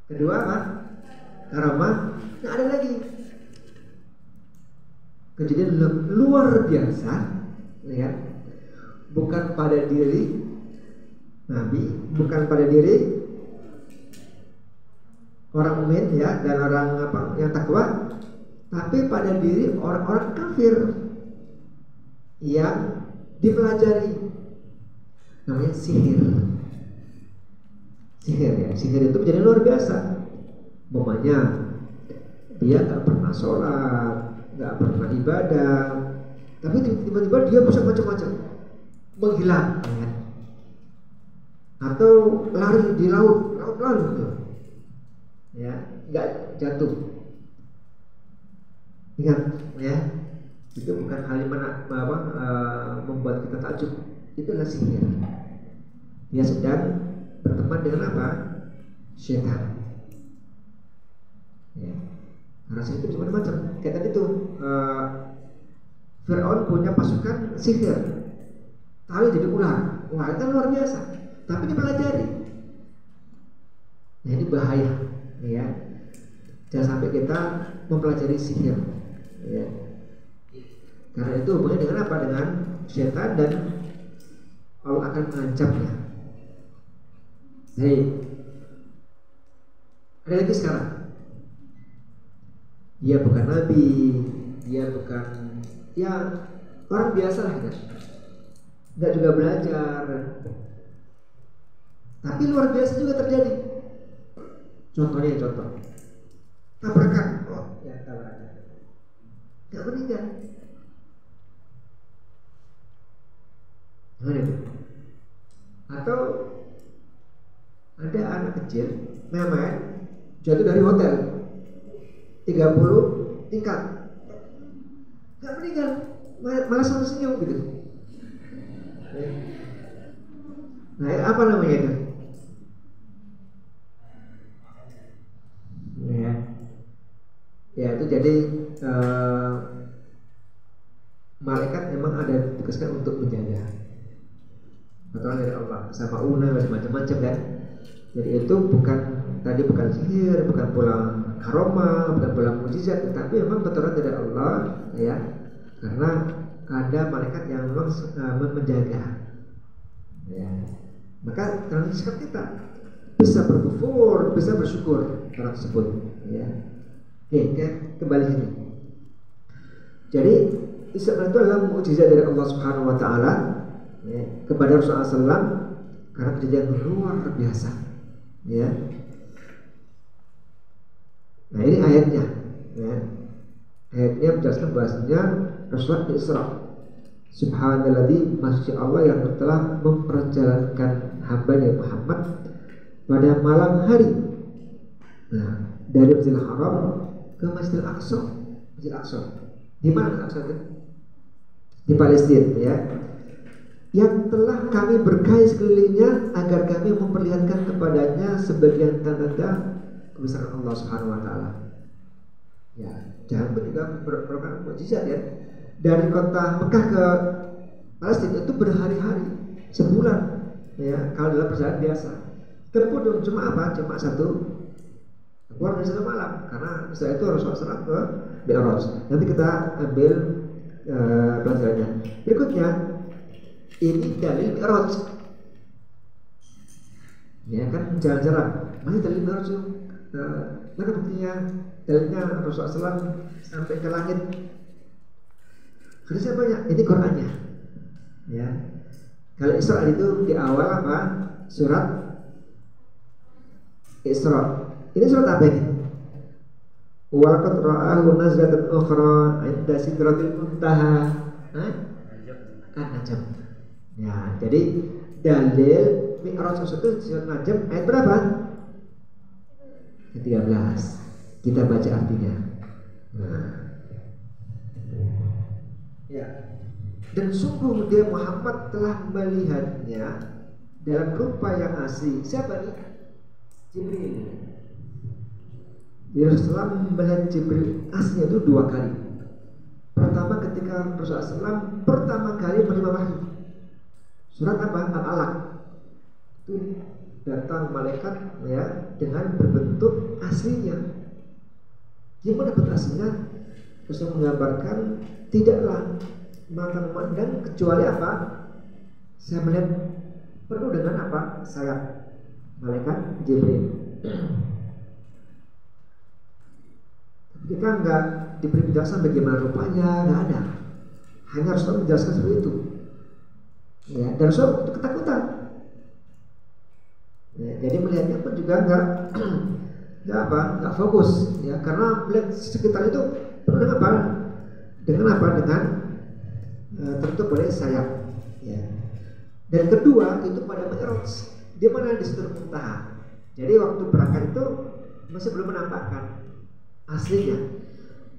Kedua apa? Karomah. Nah ada lagi kejadian luar biasa, ya. Bukan pada diri Nabi, bukan pada diri orang mukmin ya dan orang yang takwa, tapi pada diri orang-orang kafir yang dipelajari, namanya sihir. Ya, sihir itu menjadi luar biasa. Umpamanya dia nggak pernah sholat, nggak pernah ibadah, tapi tiba-tiba dia bisa macam-macam, menghilang, ya. Atau lari di laut gitu, ya, nggak jatuh. Ingat, ya, itu bukan hal yang membuat kita takjub. Itu adalah sihir. Dia sedang berteman dengan apa? Syaitan. Ya. Karena sihir itu macam-macam. Kayak tadi tuh Fir'aun punya pasukan sihir, tahu jadi ular. Wah itu luar biasa. Tapi dipelajari. Nah ini bahaya, ya. Jangan sampai kita mempelajari sihir, ya. Karena itu hubungannya dengan apa? Dengan syaitan dan Allah akan mengancamnya. Baik. Ada lagi sekarang. Dia bukan nabi, dia bukan ya orang biasa lah kan. Enggak juga belajar. Tapi luar biasa juga terjadi. Contohnya tabrakan. Oh, ya tabrakan. Enggak meninggal. Atau ada anak kecil main jatuh dari hotel 30 tingkat, nggak meninggal, malah sambil senyum gitu. Nah apa namanya itu? Ya itu jadi malaikat memang ada ditugaskan untuk menjaga. Pertolongan dari Allah sama macam-macam kan. Jadi itu bukan sihir, bukan pula karomah, bukan pula mukjizat, tetapi memang pertolongan dari Allah, ya. Karena ada malaikat yang memang menjaga. Ya. Maka transaksi kita bisa berkufur, bisa bersyukur orang tersebut, ya. Oke, kembali sini. Jadi Isra itu adalah mukjizat dari Allah Subhanahu Wa Taala, ya, kepada Rasulullah SAW karena kejadian luar biasa, ya. Nah ini ayatnya, ya. Ayatnya menjelaskan bahasanya Rasulullah Isra, Subhanalladzi, Masya Allah yang telah memperjalankan hambanya Muhammad pada malam hari, nah, dari Masjidil Haram ke Masjidil Aqsa. Masjidil Aqsa, di mana Aqsa itu? di Palestina ya, yang telah kami berkahi sekelilingnya agar kami memperlihatkan kepadanya sebagian tanda-tanda kebesaran Allah Subhanahu wa taala. Ya, jangan juga berprogram mukjizat ya. Dari kota Mekah ke Palestina itu berhari-hari, sebulan ya, kalau dalam perjalanan biasa. Tempuh cuma apa? Cuma kurang dari 1 malam, karena setelah itu Rasulullah SAW ke Mi'raj. Nanti kita ambil pelajarannya. Berikutnya, ini dalil Mi'raj. Ya kan, jarang-jarang. Mana dalil Mi'raj? Mana buktinya? Dalilnya Rasulullah SAW sampai ke langit. Hadisnya banyak. Ini Qurannya. Ya. Kalau Isra itu di awal apa? Surat Isra. Ini surat apa ini? Wa laqad ra'ahu nazlatan ukhra 'inda sidratil muntaha. An-Najm. Ya, jadi dalil Mi'raj itu surat Najm ayat berapa? 13. Kita baca artinya. Nah. Ya. Dan sungguh dia Muhammad telah melihatnya dalam rupa yang asli. Siapa nih? Jibril. Rasulullah melihat Jibril aslinya itu 2 kali. Pertama ketika Rasulullah SAW pertama kali menerima wahyu. Surat apa? Al-Alaq. Itu datang malaikat ya dengan berbentuk aslinya. Gimana bentuk aslinya? Rasulullah menggambarkan tidaklah mata memandang kecuali apa? Saya melihat penuh dengan apa? Sayap malaikat Jibril. Kita nggak diberi penjelasan bagaimana rupanya, nggak ada. Hanya Rasulullah menjelaskan seperti itu. Ya, dan Rasulullah itu ketakutan. Ya, jadi melihatnya pun juga nggak fokus, ya, karena melihat sekitar itu dengan apa? Dengan tertutup oleh sayap. Ya. Dan kedua itu pada Mi'raj, di mana di Sidratul Muntaha. Jadi waktu berangkat itu masih belum menampakkan aslinya.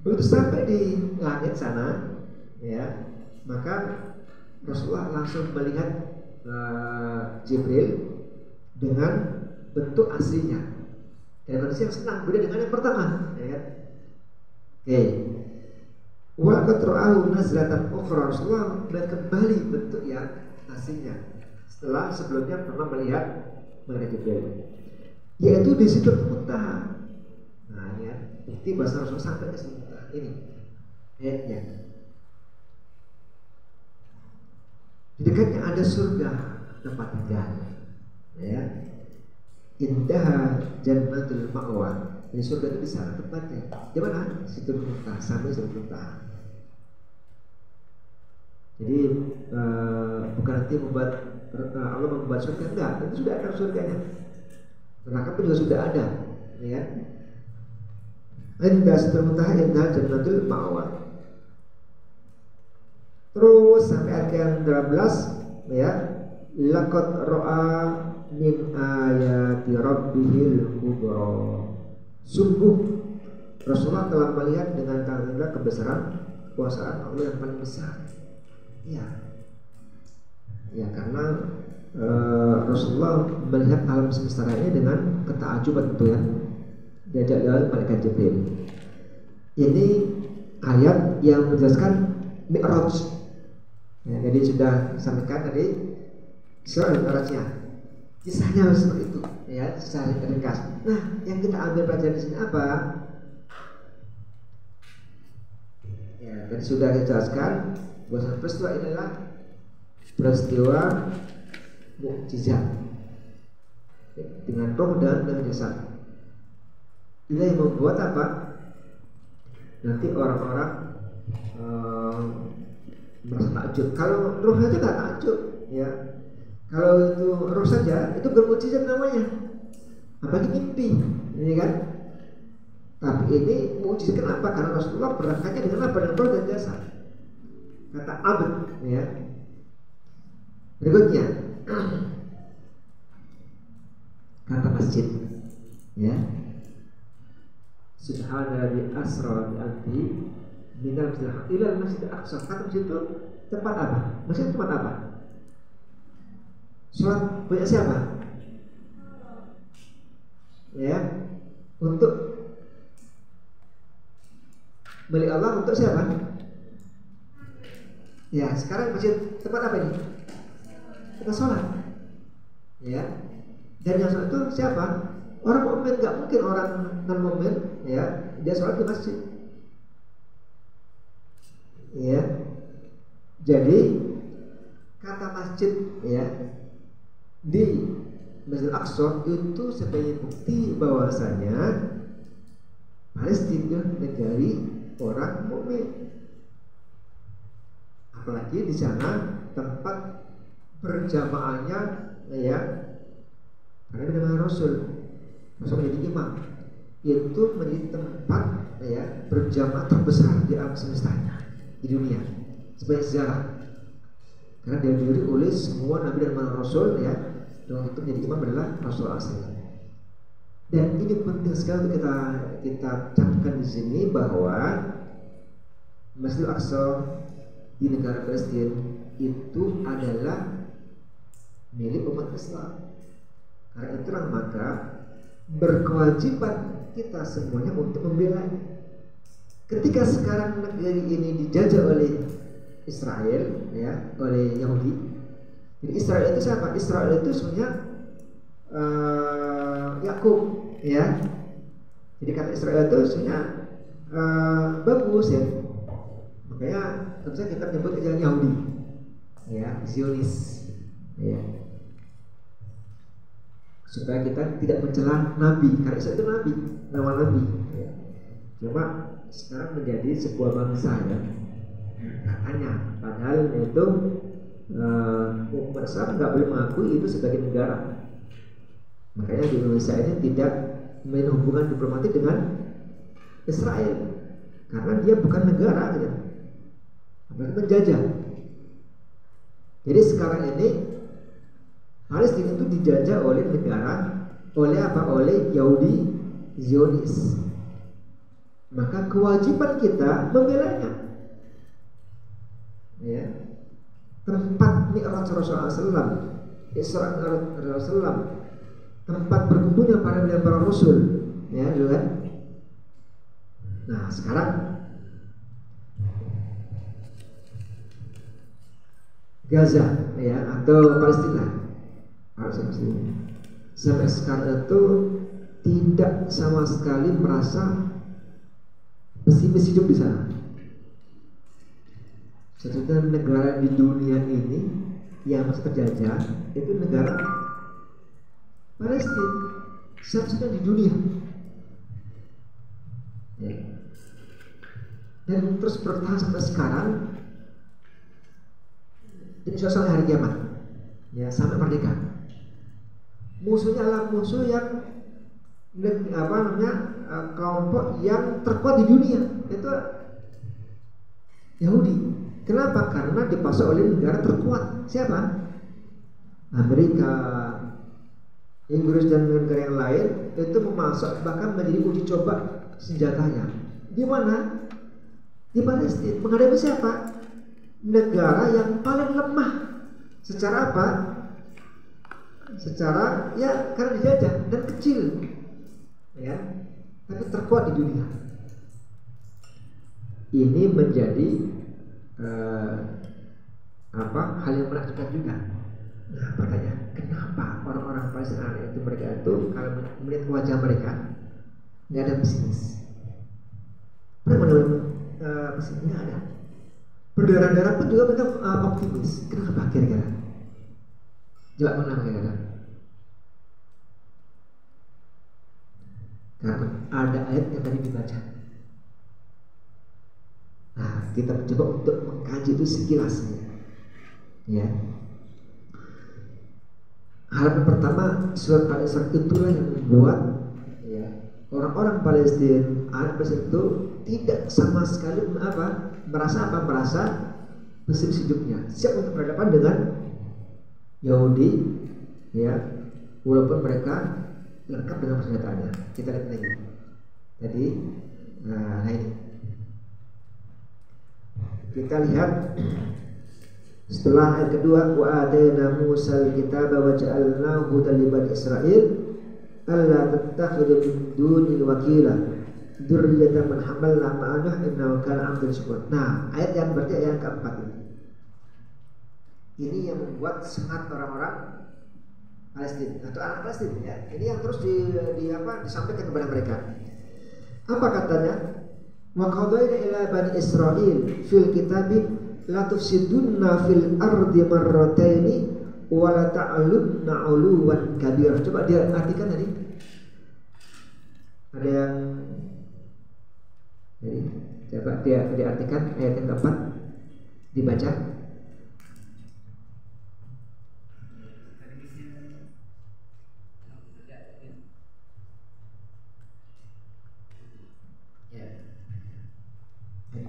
Begitu sampai di langit sana, ya, maka Rasulullah langsung melihat Jibril dengan bentuk aslinya. Dan kondisi yang senang, beda dengan yang pertama, ya. Oke. Wa qad ra'ahu nazlatan ukhra. Rasulullah melihat kembali bentuk yang aslinya setelah sebelumnya pernah melihat Jibril, yaitu di Sidratul Muntaha. Nah, ya, bukti bahasa Rasulullah sampai ke Sidratul Muntaha ini ayatnya. Di dekatnya ada surga tempat tinggal, ya. Indah jannatul ma'wa. Jadi surga itu di sana tempatnya. Di mana? Sidratul Muntaha, sampai Sidratul Muntaha. Jadi bukan nanti Allah membuat surga, enggak, itu sudah ada surganya. Neraka pun juga sudah ada, ya. Indah Sidratul Muntaha, indah jannatul ma'wa. Terus sampai ayat yang 18, ya. Laqad ra'a min ayati rabbihil kubra. Sungguh Rasulullah telah melihat dengan tanda kebesaran kekuasaan Allah yang paling besar. Ya, ya, karena Rasulullah melihat alam semesta ini dengan ketajuban tentu ya, diajak oleh malaikat Jibril. Ini ayat yang menjelaskan Mi'raj. Ya, jadi sudah disampaikan tadi Isra dan Mi'rajnya. Kisahnya seperti itu, ya, secara ringkas. Nah, yang kita ambil pelajaran di sini apa? Ya, tadi sudah dijelaskan bahwa peristiwa inilah peristiwa mukjizat dengan roh dan dengan jasad. Ini yang membuat apa? Nanti orang-orang merasa takjub. Kalau roh saja nggak takjub, ya. Kalau itu roh saja itu bermukjizat namanya. Apalagi mimpi, ini kan? Tapi ini mukjizat kenapa? Karena Rasulullah berangkatnya dengan apa? Dengan roh dan jasad. Kata abad, ya. Berikutnya kata masjid, ya. Subhanalladzi asra bi abdi minal masjidil haram ila masjidil aqsa. Kata masjid itu tempat apa? Masjid tempat apa? Sholat punya siapa? Ya, untuk milik Allah, untuk siapa? Ya, sekarang masjid tempat apa ini? Kita sholat. Ya, dan yang sholat itu siapa? Orang mukmin, nggak mungkin orang non mukmin ya dia sholat di masjid. Ya, jadi kata masjid ya di Masjid Al-Aqsa itu sebagai bukti bahwasanya Palestina negari orang mukmin. Apalagi di sana tempat berjamaahnya ya karena dengan Rasul menjadi imam, itu menjadi tempat ya berjamaah terbesar di alam semesta di dunia sebagai sejarah, karena dihadiri oleh semua nabi dan rasul ya, dan itu menjadi imam adalah Rasul asli. Dan ini penting sekali untuk kita camkan di sini bahwa Masjid Al-Aqsa di negara Palestina itu adalah milik umat Islam. Karena itulah maka berkewajiban kita semuanya untuk membelanya. Ketika sekarang negeri ini dijajah oleh Israel ya, oleh Yahudi. Jadi Israel itu siapa? Israel itu sebenarnya Yakub ya. Jadi kata Israel itu sebenarnya bagus ya. Makanya tentu saja kita menyebut jalan Yahudi ya, Zionis ya. Supaya kita tidak mencela Nabi, karena Israel itu Nabi, nama Nabi ya. Cuma sekarang menjadi sebuah bangsa ya, katanya, padahal itu umat Islam nggak boleh mengakui itu sebagai negara. Makanya di Indonesia ini tidak memiliki hubungan diplomatik dengan Israel karena dia bukan negara gitu, apalagi menjajah. Jadi sekarang ini Palestina itu dijajah oleh negara, oleh apa? Oleh Yahudi Zionis. Maka kewajiban kita membelanya. Ya. Tempat Mi'raj Rasulullah SAW, Isra Rasulullah, tempat berkumpulnya para rasul, ya, gitu kan? Nah, sekarang Gaza, ya, atau Palestina sampai sekarang itu tidak sama sekali merasa pesimis hidup di sana. Satu-satunya negara di dunia ini yang masih terjajah itu negara Palestina, satu-satunya di dunia ya. Dan terus bertahan sampai sekarang. Ini suasana hari kiamat ya, sampai merdeka. Musuhnya adalah musuh yang kelompok yang terkuat di dunia, itu Yahudi. Kenapa? Karena dipasok oleh negara terkuat. Siapa? Amerika, Inggris dan negara yang lain itu memasok, bahkan menjadi uji coba senjatanya. Di mana? Di Palestina. Menghadapi siapa? Negara yang paling lemah. Secara apa? Secara ya karena dijajah dan kecil, ya, tapi terkuat di dunia. Ini menjadi hal yang menakjubkan juga. Nah, pertanyaan, kenapa orang-orang Palestina itu mereka itu kalau melihat wajah mereka nggak ada pesimis? Pesimis nggak ada. Berdarah-darah pun juga mereka optimis. Kenapa kira-kira? Coba menang kira-kira? Karena ada ayat yang tadi dibaca. Nah, kita mencoba untuk mengkaji itu sekilasnya. Ya. Halaman pertama surat Al-Isra itulah yang membuat ya, orang-orang Palestina, anak Palestina itu tidak sama sekali merasa pesimis hidupnya, siap untuk berhadapan dengan Yahudi, ya, walaupun mereka lengkap dengan persenjataannya. Kita lihat lagi. Jadi, nah ini kita lihat Setelah ayat kedua, wa atayna Musal kitaba wa ja'alnahu hudan li bani Israil alla tattakhidhu min duni wakila dzurriyyatan man hamalna ma'a Nuh innahu kana 'abdan syakura. Nah, ayat yang berarti ayat yang keempat ini. Ini yang membuat semangat orang-orang Palestina atau anak Palestina ya. Ini yang terus disampaikan kepada mereka. Apa katanya? Wa qadayna ila bani Israil fil kitabi la tufsidunna fil ardi marrataini wa la ta'alunna 'uluwan kabira. Coba dia artikan tadi. Ada yang coba dia diartikan ayat yang keempat dibaca.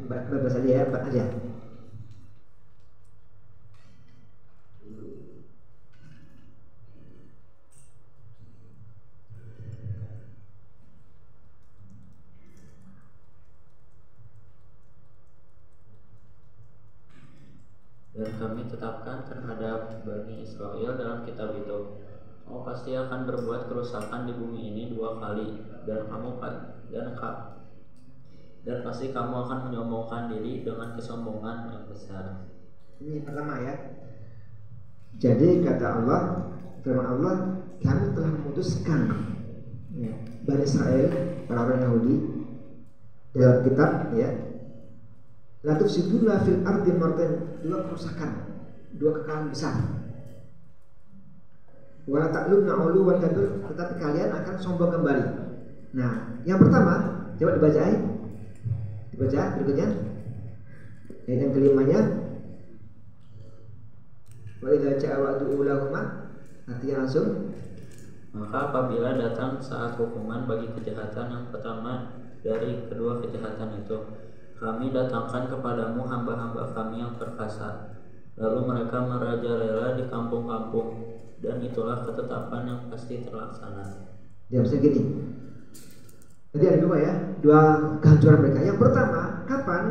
Baca saja ya, empat aja. Dan kami tetapkan terhadap Bani Israel dalam kitab itu, kamu pasti akan berbuat kerusakan di bumi ini 2 kali, dan pasti kamu akan menyombongkan diri dengan kesombongan yang besar. Ini pertama ya. Jadi kata Allah, firman Allah, kami telah memutuskan ya, Bani Israel, orang-orang Yahudi dalam kitab ya, la tufsiduna fil ardi marratayn, 2 kerusakan, 2 kekalahan besar. Wa la ta'lunna 'uluwan kabir, tetapi kalian akan sombong kembali. Nah, yang pertama, coba dibaca berikutnya. Yang kelimanya, wa idza ja'a wa'du ulahuma, artinya langsung, maka apabila datang saat hukuman bagi kejahatan yang pertama dari kedua kejahatan itu, kami datangkan kepadamu hamba-hamba kami yang perkasa, lalu mereka merajalela di kampung-kampung, dan itulah ketetapan yang pasti terlaksana. Dia bisa gini. Jadi ada 2 ya, 2 kehancuran mereka. Yang pertama, kapan?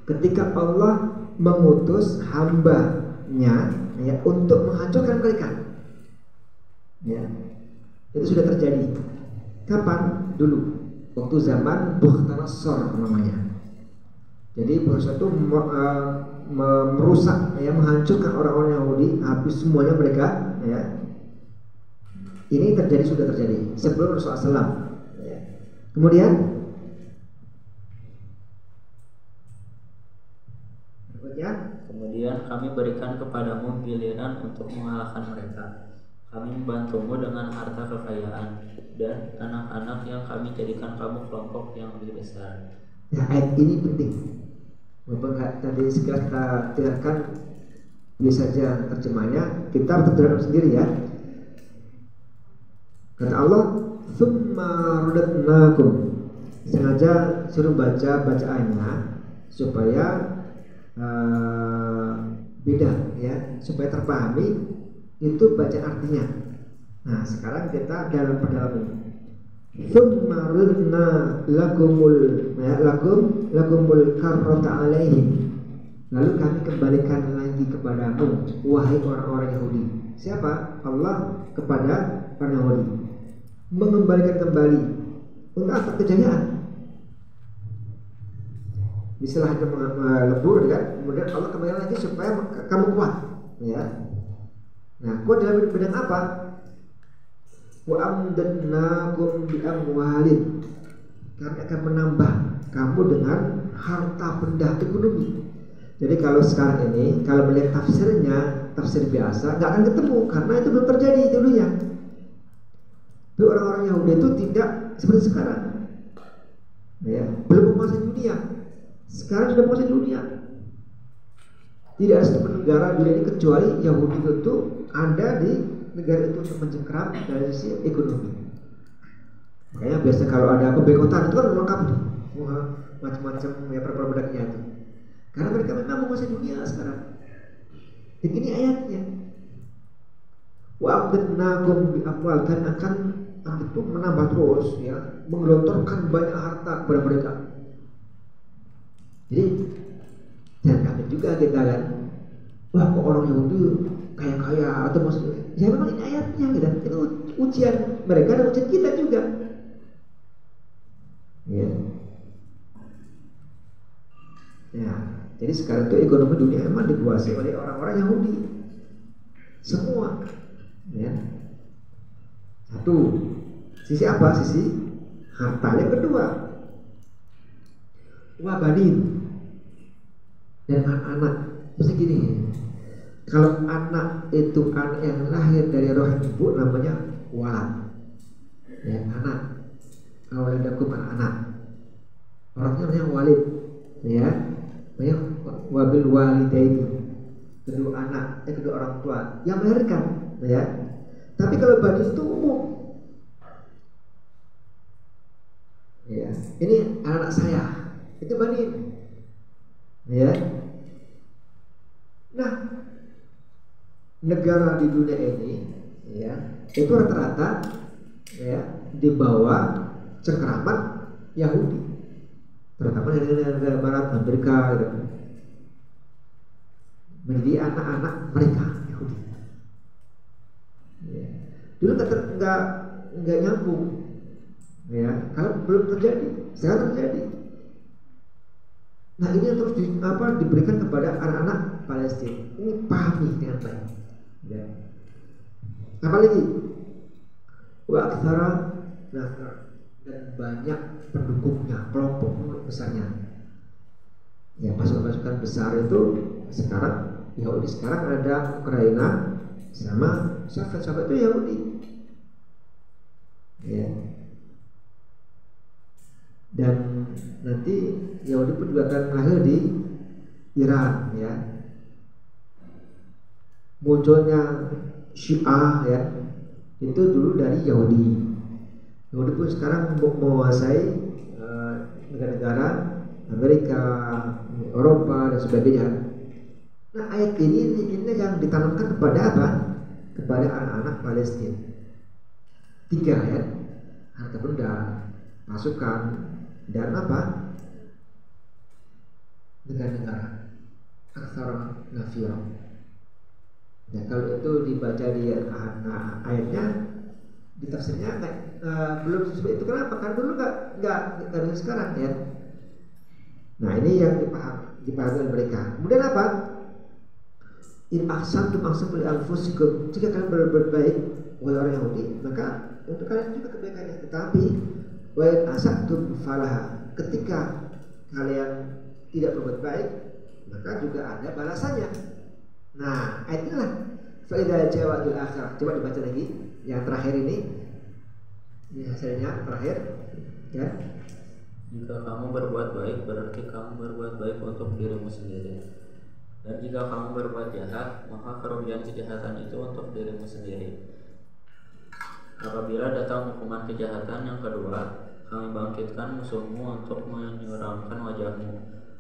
Ketika Allah mengutus hambanya ya, untuk menghancurkan mereka. Ya, itu sudah terjadi. Kapan? Dulu. Waktu zaman Bukhtanasor namanya. Jadi Bukhtanasor itu merusak, ya, menghancurkan orang-orang Yahudi, habis semuanya mereka. Ya. Ini sudah terjadi sebelum Rasulullah SAW. Ya. Kemudian kami berikan kepadamu giliran untuk mengalahkan mereka. Kami membantumu dengan harta kekayaan dan anak-anak yang kami jadikan kamu kelompok yang lebih besar. Ya, ayat ini penting. Walaupun tadi sekilas kita dengarkan bisa saja terjemahnya, kita terjemahkan sendiri ya. Kata Allah, "Tsumma radadnakum." Sengaja suruh baca bacaannya supaya beda ya, supaya terpahami itu baca artinya. Nah, sekarang kita dalam pendalaman ini. Tsumma radadna lakumul karrata alaihim. Lalu kami kembalikan lagi kepadamu, wahai orang-orang Yahudi. Siapa? Allah kepada orang Yahudi. Mengembalikan kembali untuk apa? Kejayaan. Misalnya melebur kan, kemudian Allah kembali lagi supaya kamu kuat, ya. Nah, kuat dalam bidang apa? Wa amdadnakum bi amwalin. Kami akan menambah kamu dengan harta benda ekonomi. Jadi kalau sekarang ini, kalau melihat tafsirnya, tafsir biasa, nggak akan ketemu karena itu belum terjadi dulunya. Tapi orang-orang Yahudi itu tidak seperti sekarang, ya, belum menguasai dunia. Sekarang sudah menguasai dunia. Tidak ada satu negara dunia ini kecuali Yahudi itu ada di negara itu untuk mencengkeram dari sisi ekonomi. Makanya biasa kalau ada pemboikotan itu kan lengkap tuh, macam-macam ya produknya itu. Karena mereka memang menguasai dunia sekarang. Dan ini ayatnya. Wa amdadnakum bi amwal, dan akan itu menambah terus ya, menggelontorkan banyak harta kepada mereka. Jadi jangan kaget juga juga kita kan, wah kok orang Yahudi kaya-kaya atau maksudnya, ya memang ini ayatnya gitu. Itu ujian mereka dan ujian kita juga. Ya. Ya, jadi sekarang itu ekonomi dunia memang dikuasai oleh orang-orang Yahudi. Semua. Ya. Satu, sisi apa? Sisi harta. Yang kedua, wabanin dan anak-anak. Mesti gini, kalau anak itu anak yang lahir dari rahim ibu namanya walad. Ya, anak. Awaladakum anak. Orangnya namanya walid. Ya. Namanya wabil walidaini. Kedua anak, kedua orang tua yang melahirkan, ya. Tapi kalau bani itu umum. Ya, ini anak saya, itu bani. Ya. Nah, negara di dunia ini, ya, itu rata-rata, ya, di bawah cengkeraman Yahudi, terutama dari negara Barat Amerika, gitu. Menjadi anak-anak mereka Yahudi. Ya. Dulu nggak nyambung, ya, kalau belum terjadi, sekarang terjadi. Nah ini yang terus diberikan kepada anak-anak Palestina. Ini pahami dengan baik. Ya. Apalagi wa aktsara nasr, dan banyak pendukungnya, kelompok besarnya. Ya, pasukan-pasukan besar itu sekarang Yahudi. Sekarang ada Ukraina sama sahabat-sahabat itu Yahudi. Ya. Dan nanti Yahudi pun juga akan lahir di Iran, ya. Munculnya Syiah, ya, itu dulu dari Yahudi. Yahudi pun sekarang menguasai negara-negara Amerika, Eropa dan sebagainya. Nah ayat ini yang ditanamkan kepada apa? Kepada anak-anak Palestina. 3 ya, harta benda, pasukan, dan apa? Negara-negara. Aktsara nafira. Ya, kalau itu dibaca di ayatnya, di tafsirnya belum seperti itu. Kenapa? Karena dulu nggak bisa sekarang, ya. Nah ini yang dipahami oleh mereka. Kemudian apa? In ahsantum ahsantum li anfusikum. Jika kalian berbuat baik oleh orang Yahudi, maka untuk kalian juga kebaikannya. Tetapi wa in ahsantum falaha. Ketika kalian tidak berbuat baik, maka juga ada balasannya. Nah, ayat inilah fa idza jawatul akhirah. Coba dibaca lagi yang terakhir ini. Ini hasilnya terakhir, ya. Jika kamu berbuat baik, berarti kamu berbuat baik untuk dirimu sendiri. Dan jika kamu berbuat jahat, maka kerugian kejahatan itu untuk dirimu sendiri. Apabila datang hukuman kejahatan yang kedua, kami bangkitkan musuhmu untuk menyeramkan wajahmu.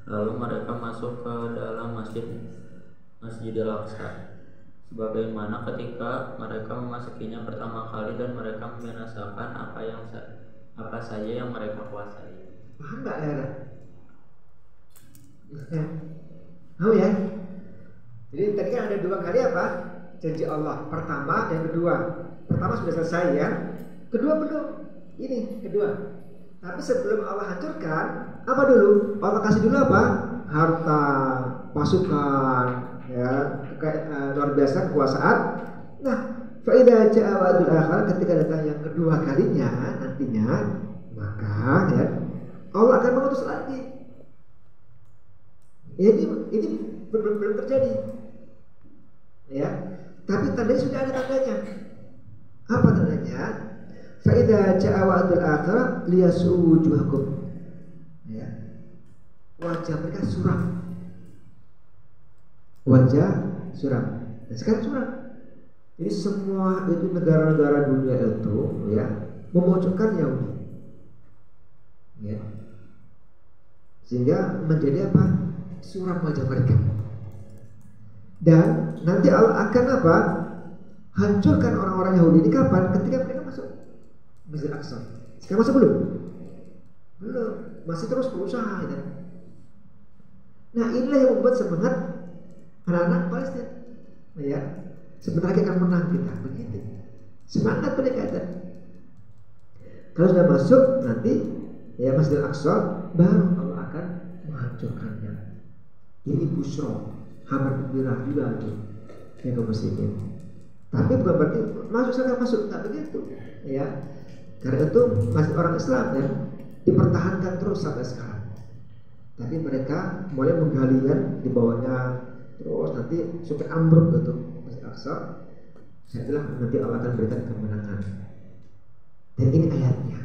Lalu mereka masuk ke dalam Masjidil Aqsa, sebagaimana ketika mereka memasukinya pertama kali dan mereka membinasakan apa saja yang mereka kuasai. Paham nggak ya? Tahu ya? Jadi tadi kan ada 2 kali apa? Janji Allah. Pertama dan kedua. Pertama sudah selesai, ya. Kedua belum. Ini kedua. Tapi sebelum Allah hancurkan, apa dulu? Allah kasih dulu apa? Harta, pasukan, ya, luar biasa kekuasaan. Nah, fa idza jaa wa'dul akhir, ketika datang yang kedua kalinya nantinya, maka ya Allah akan mengutus lagi. Ini belum terjadi, ya. Tapi tandanya sudah ada tandanya. Apa tandanya? Fa idza jaa wa'dul akhir liyas'u wujuhakum. Ya. Wajah mereka suram. Wajah suram. Nah, sekarang suram. Jadi semua itu negara-negara dunia itu, ya, memojokkan Yahudi. Ya. Sehingga menjadi apa? Suram wajah mereka. Dan nanti Allah akan apa? Hancurkan orang-orang Yahudi ini kapan? Ketika mereka masuk Masjid Aqsa. Sekarang masuk belum? Belum. Masih terus berusaha, ya. Nah inilah yang membuat semangat anak-anak Palestina. Ya, sebentar lagi akan menang kita, begitu. Semangat mereka ada. Kalau sudah masuk nanti ya Masjidil Aqsa, baru Allah akan menghancurkannya. Ini busro, kabar gembira juga itu ya kaum muslimin. Tapi bukan berarti masuk silahkan masuk, tak begitu ya. Karena itu masih orang Islam ya, dipertahankan terus sampai sekarang. Tapi mereka mulai menggalian di bawahnya terus nanti sampai ambruk gitu Masjid Aqsa. Setelah nanti Allah akan berikan kemenangan. Dan ini ayatnya.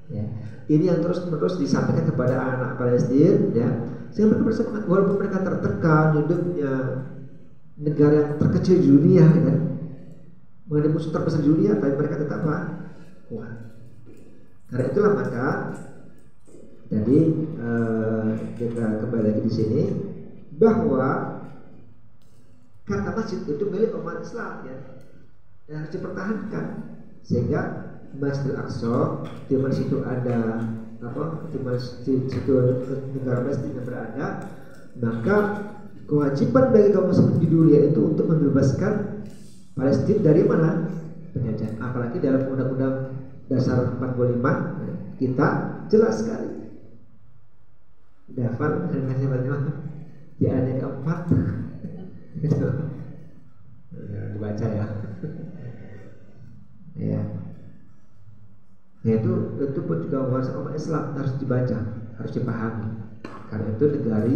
Ya. Ini yang terus menerus disampaikan kepada anak Palestina ya. Sehingga mereka bersemangat walaupun mereka tertekan hidupnya negara yang terkecil di dunia kan. Menghadapi musuh terbesar di dunia, tapi mereka tetap kuat. Karena itulah maka jadi kita kembali lagi di sini bahwa kata masjid itu milik umat Islam ya, dan harus dipertahankan sehingga Masjidil Aqsa di mana situ ada di masjid situ negara Palestina berada, maka kewajiban bagi kaum muslimin di dunia itu untuk membebaskan Palestina dari mana? Penjajahan. Apalagi dalam Undang-Undang Dasar 45 kita jelas sekali. Daftar dengan bagaimana? Di ayat keempat. Dibaca ya. Ya. Ya itu pun juga warisan umat Islam, harus dibaca, harus dipahami. Karena itu negeri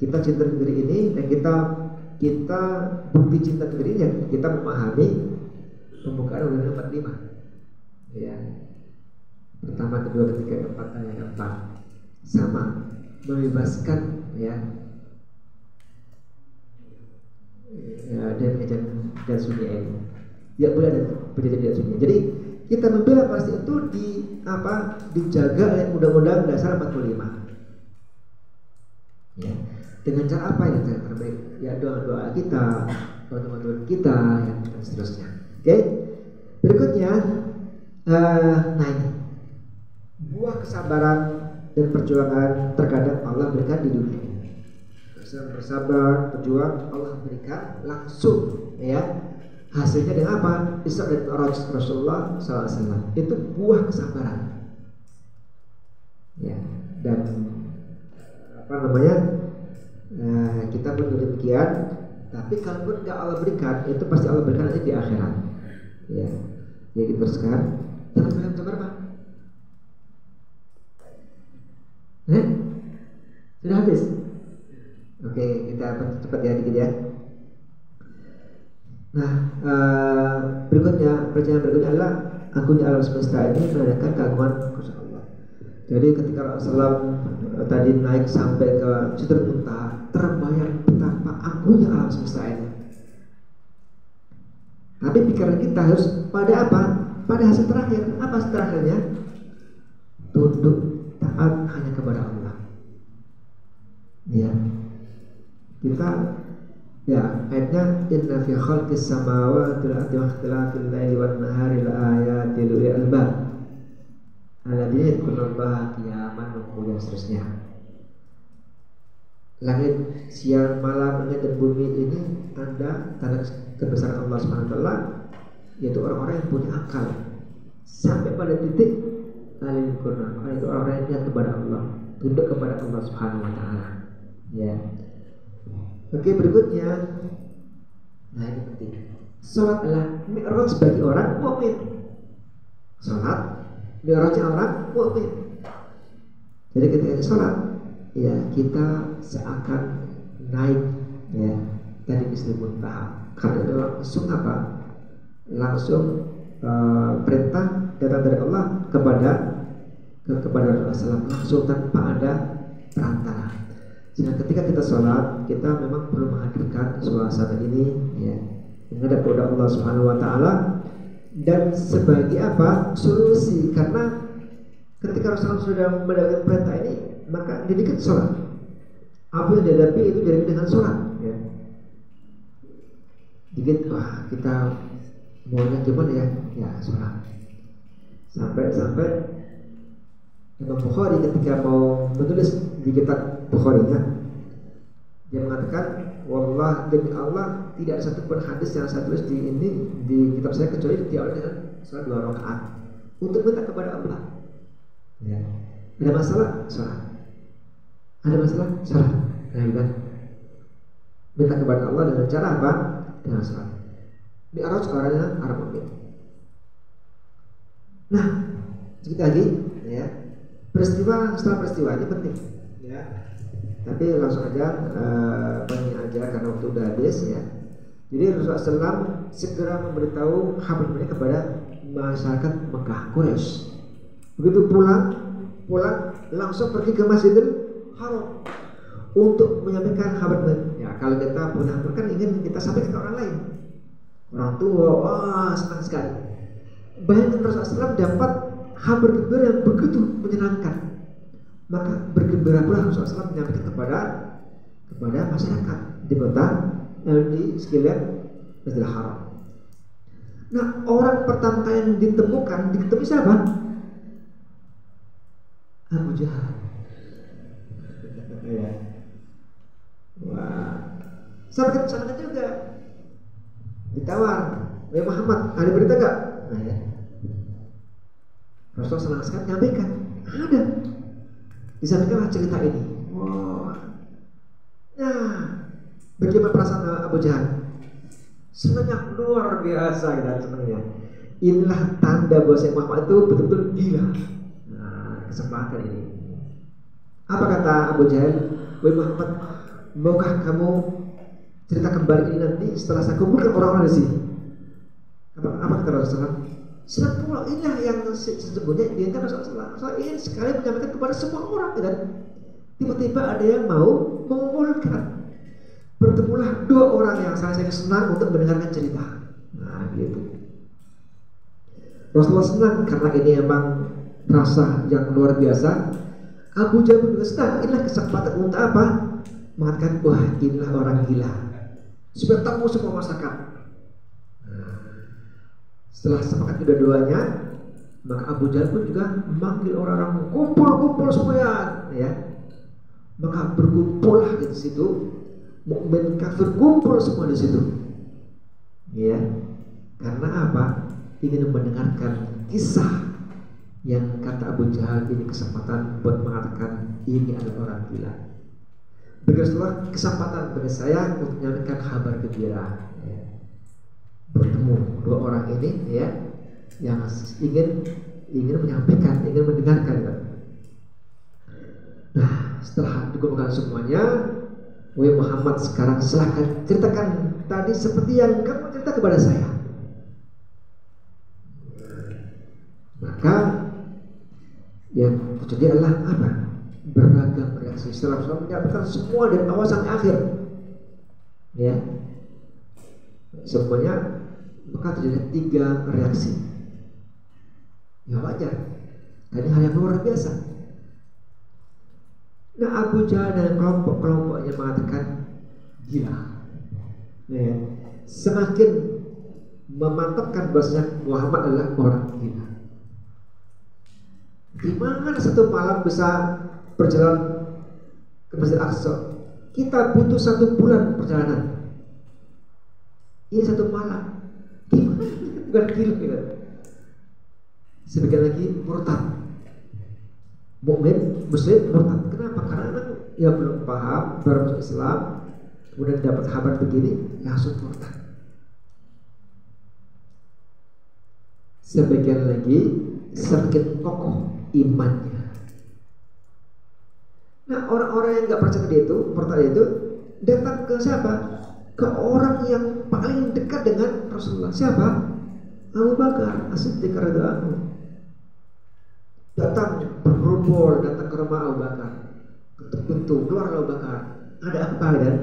kita cinta negeri ini dan kita bukti cinta negeri yang kita memahami pembukaan Undang-Undang 45. Ya. Pertama, kedua, ketiga, keempat, ayat keempat sama membebaskan ya dari penjajahan dan Sunia ini. Tidak boleh ada penjajahan dan Sunia. Jadi kita membela Palestina itu dijaga oleh Undang-Undang Dasar 45. Ya. Dengan cara apa ya? Cara terbaik ya doa-doa kita, teman-teman kita ya, dan seterusnya. Oke. Berikutnya ini buah kesabaran dan perjuangan terkadang Allah berikan di dunia. Bersabar, berjuang, Allah berikan langsung ya. Hasilnya dengan apa? Isra dan Mi'raj Rasulullah SAW. Itu buah kesabaran. Ya, dan kita pun demikian. Tapi kalaupun nggak Allah berikan, itu pasti Allah berikan nanti di akhirat. Ya, ya kita teruskan. Jangan bilang sabar Pak. Sudah habis. Oke, kita cepat ya dikit ya. Nah, perjanjian berikutnya adalah akunnya alam semesta ini menandakan keagungan kuasa Allah. Jadi ketika Rasulullah tadi naik sampai ke Sidratul Muntaha, terbayang betapa agunnya alam semesta ini. Tapi pikiran kita harus pada apa? Pada hasil terakhir. Apa hasil terakhirnya? Tunduk taat hanya kepada Allah. Ya, kita ya ayatnya inna fi khalqis samawati wal ardi wa ikhtilafil laili wan nahari la ayatin li albab alladzina yadhkurullaha qiyaman wa qu'udan dan seterusnya. Langit siang malam, langit dan bumi ini tanda kebesaran Allah Subhanahu wa taala, yaitu orang-orang yang punya akal sampai pada titik lain Quran. Itu orang-orang yang ingat kepada Allah, tunduk kepada Allah Subhanahu wa taala. Ya. Oke, berikutnya. Nah, ini penting. Salat adalah mi'raj bagi orang mukmin. Salat mi'rajnya orang mukmin. Jadi ketika salat, ya kita seakan naik ya dari Sidratul Muntaha. Karena langsung apa? Langsung perintah datang dari Allah kepada Rasulullah langsung tanpa ada perantara. Sehingga ketika kita sholat, kita memang perlu menghadirkan suasana ini ya, menghadap kepada Allah Subhanahu wa taala, dan sebagai apa? Solusi. Karena ketika Rasulullah sudah mendapatkan perintah ini, maka didikit sholat. Apa yang dihadapi itu jadi dengan sholat ya. Dikit, wah kita maunya gimana ya? Ya sholat. Sampai Imam Bukhari ketika mau menulis di kitab Bukharinya, dia mengatakan, wallah, demi Allah tidak ada satupun hadis yang saya tulis di kitab saya kecuali diawali dengan salat 2 rakaat untuk minta kepada Allah. Ya. Ada masalah salat. Ada masalah salat. Nah, kan? Minta kepada Allah dengan cara apa? Dengan salat. Mi'raj orangnya Arab mukmin. Nah, sedikit lagi, ya. Setelah peristiwa ini penting, ya. Tapi langsung aja banyak aja karena waktu udah habis, ya. Jadi Rasulullah SAW segera memberitahu kabar ini kepada masyarakat Mekah Quraisy. Begitu pulang langsung pergi ke Masjidil Haram untuk menyampaikan kabar ini. Ya, kalau kita punya kan ingin kita sampaikan ke orang lain. Orang tua, wah senang sekali. Bayangkan Rasulullah SAW dapat kabar gembira yang begitu menyenangkan. Maka bergembira pula Rasulullah SAW menyampaikan kepada masyarakat di kota di sekeliling Masjidil Haram. Nah, orang pertama kali yang ditemui siapa? Abu Jahal. Ya. Wah, sahabat juga ditawar, "Wahai Muhammad, ada berita gak?" Nah, ya. Rasulullah senang sekali menyampaikan, ada. Disampaikanlah cerita ini. Wah. Nah, bagaimana perasaan Abu Jahal? Senangnya luar biasa, kita senangnya. Inilah tanda bahwa Muhammad itu betul-betul gila. Nah, kesempatan ini. Apa kata Abu Jahal? "Wahai Muhammad, maukah kamu cerita kembali ini nanti setelah saya kumpulkan orang-orang di sini?" Apa kata Rasulullah? Senang pula, inilah yang sesungguhnya diinginkan Rasulullah. Rasulullah ingin sekali menyampaikan kepada semua orang, dan tiba-tiba ada yang mau mengumpulkan. Bertemulah 2 orang yang sangat senang untuk mendengarkan cerita. Nah, gitu. Rasulullah senang karena ini memang rasa yang luar biasa. Abu Jahal juga senang. Inilah kesempatan untuk apa? Mengatakan, wah, inilah orang gila. Supaya tahu semua masyarakat. Setelah sepakat kedua-duanya, maka Abu Jahal pun juga memanggil orang-orang, kumpul semuanya, ya. Maka berkumpullah di situ, mukmin kafir kumpul semua di situ, ya. Karena apa? Ingin mendengarkan kisah yang kata Abu Jahal ini kesempatan buat mengatakan ini adalah orang gila. Begitulah kesempatan bagi saya untuk menyampaikan kabar gembira. Ya. Bertemu 2 orang ini, ya, yang ingin menyampaikan, ingin mendengarkan, ya. Nah, setelah dikumpulkan semuanya, wahai Muhammad, sekarang silahkan ceritakan tadi seperti yang kamu cerita kepada saya. Maka yang terjadi adalah apa? Beragam reaksi. Setelah Rasulullah menyampaikan semua dari awal sampai akhir, ya, semuanya, maka terjadi 3 reaksi. Ya wajar, karena hal yang luar biasa. Nah, Abu Jahal dan kelompok-kelompoknya mengatakan gila, ya, semakin memantapkan bahwasanya Muhammad adalah orang gila. Gimana satu malam bisa berjalan ke Masjid Aqsa? Kita butuh 1 bulan perjalanan. Ini 1 malam. Gimana? Bukan gila, gitu. Sebagian lagi murtad. Mukmin muslim murtad. Kenapa? Karena ya belum paham, baru masuk Islam, kemudian dapat kabar begini, langsung murtad. Sebagian lagi semakin kokoh imannya. Nah, orang-orang yang nggak percaya itu, murtad itu, datang ke siapa? Ke orang yang paling dekat dengan Rasulullah. Siapa? Abu Bakar As-Siddiq radhiyallahu anhu. Datang bergerombol, datang ke rumah Abu Bakar, ketuk pintu, keluar Abu Bakar. Ada apa, dan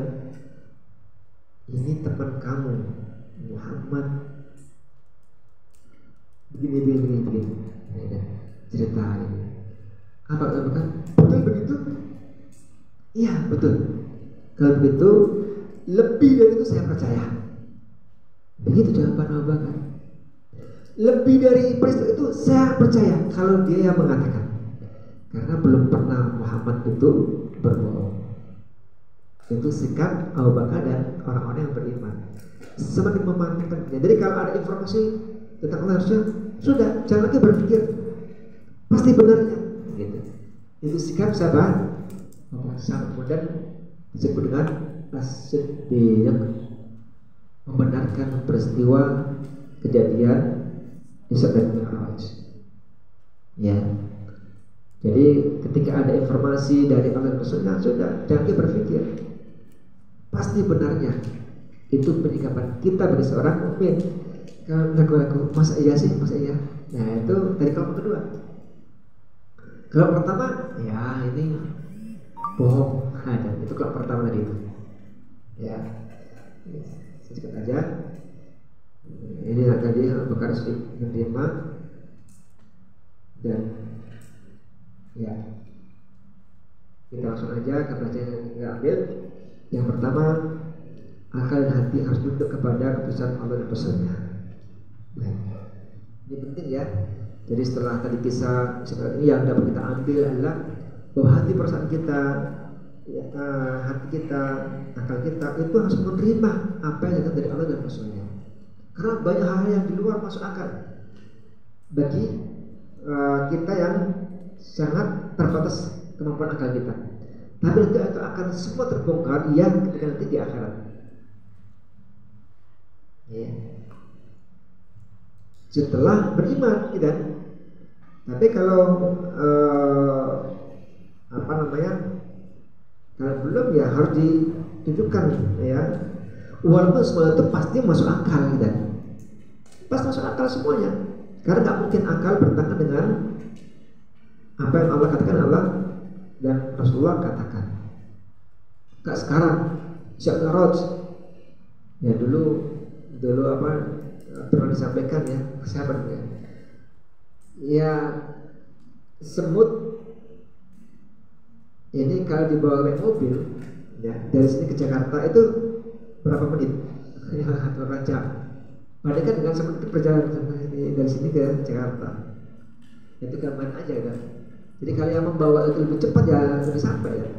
ini teman kamu Muhammad begini. Ya, cerita ini. Apa Abu Bakar? Betul begitu? Iya, betul. Kalau begitu, lebih dari itu saya percaya. Begitu jawaban Abu Bakar. Lebih dari peristiwa itu saya percaya kalau dia yang mengatakan. karena belum pernah Muhammad itu berbohong. Itu sikap Abu Bakar dan orang-orang yang beriman. Semakin memantapkan. Jadi kalau ada informasi tentang Allah sudah jangan lagi berpikir pasti benarnya. Gitu. Itu sikap sahabat. Sangat kemudian disebut dengan as-siddiq, membenarkan peristiwa kejadian Isra dan Mi'raj. Ya. Jadi ketika ada informasi dari Allah dan Rasulnya sudah jangan berpikir pasti benarnya. Itu penyikapan kita bagi seorang mukmin. Kalau ragu-ragu, masa iya sih, masa iya. Nah itu dari kelompok kedua. Kelompok pertama, ya ini bohong ada. Itu kelompok pertama tadi itu. Ya, sedikit aja. Ini tadi Bakar sedikit menerima dan ya kita langsung aja ke pelajaran yang kita ambil. Yang pertama, akal dan hati harus tunduk kepada keputusan Allah dan Rasulnya. Nah, ini penting ya. Jadi setelah tadi kisah ini yang dapat kita ambil adalah bahwa hati perasaan kita, ya, hati kita, akal kita itu harus menerima apa yang datang dari Allah dan Rasulnya. Karena banyak hal yang di luar masuk akal bagi kita yang sangat terbatas kemampuan akal kita. Tapi itu akan semua terbongkar yang ketika nanti di akhirat. Ya. Setelah beriman, tidak. Tapi kalau kalau belum ya harus ditunjukkan ya. Walaupun semua itu pasti masuk akal, tidak. Pas masuk akal semuanya. Karena nggak mungkin akal bertentangan dengan apa yang Allah katakan Allah dan Rasulullah katakan. Gak sekarang Isra Mi'raj ya dulu pernah disampaikan ya sahabat ya semut ini kalau dibawa oleh mobil ya dari sini ke Jakarta itu berapa menit ya berapa jam bandingkan dengan semut perjalanan dari sini ke Jakarta itu gampang aja kan. Jadi kalau yang membawa itu lebih cepat ya lebih sampai ya.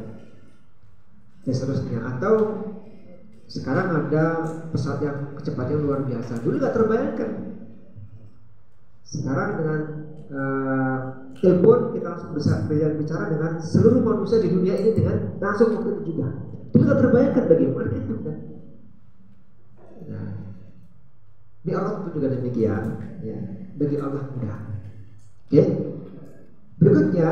Dan seterusnya. Atau sekarang ada pesawat yang kecepatannya luar biasa. Dulu nggak terbayangkan. Sekarang dengan telepon kita langsung bisa bicara dengan seluruh manusia di dunia ini dengan langsung waktu itu juga. Dulu nggak terbayangkan bagaimana itu kan. Nah, ini Allah pun juga demikian. Ya, bagi Allah mudah. Oke. Berikutnya,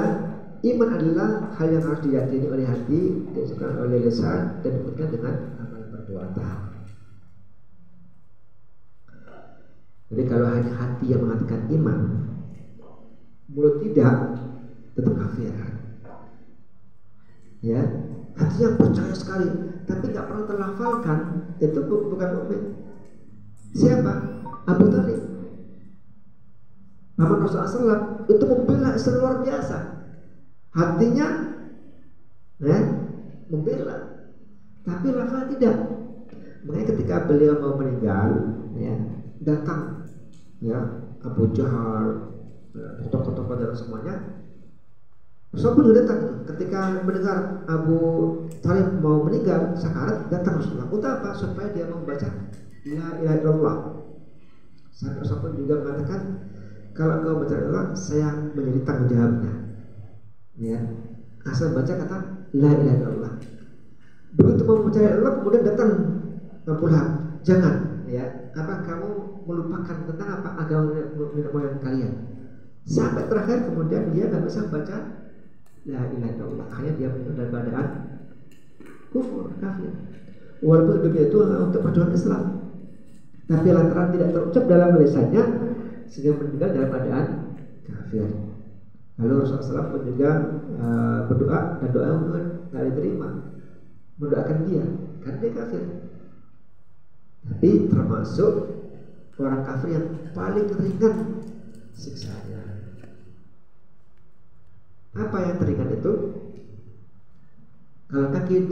iman adalah hal yang harus diyakini oleh hati, diucapkan oleh lisan, dan dibuktikan dengan amal perbuatan. Jadi kalau hanya hati yang mengatakan iman, mulut tidak, tetap kafir. Ya, hati yang percaya sekali, tapi nggak pernah terlafalkan, itu bukan mukmin. Siapa? Abu Thalib. Paman Rasulullah SAW itu membela Islam luar biasa. Hatinya membela, tapi lafal tidak. Makanya ketika beliau mau meninggal, ya, datang ya Abu Jahal, tokoh-tokoh dan semuanya. Rasulullah datang ketika mendengar Abu Thalib mau meninggal sakarat, datang Rasulullah. Untuk apa? Supaya dia membaca La ilaha illallah. Sampai Rasulullah juga mengatakan, kalau engkau baca Allah, saya menjadi tanggung jawabnya. Ya, asal baca kata La ilaha illallah. Begitu mau membaca Allah, kemudian datang Abu Lahab. Jangan, ya, apa kamu melupakan tentang apa agama nenek moyang kalian? Sampai terakhir kemudian dia nggak bisa baca La ilaha illallah. Akhirnya dia meninggal dalam keadaan kufur, kafir. Walaupun hidupnya itu untuk perjuangan Islam, tapi lantaran tidak terucap dalam lisannya, sehingga meninggal dalam keadaan kafir. Lalu Rasulullah SAW juga berdoa, dan doa tidak diterima, mendoakan dia karena dia kafir. Tapi termasuk orang kafir yang paling ringan siksanya. Apa yang teringan itu? Kalau kaki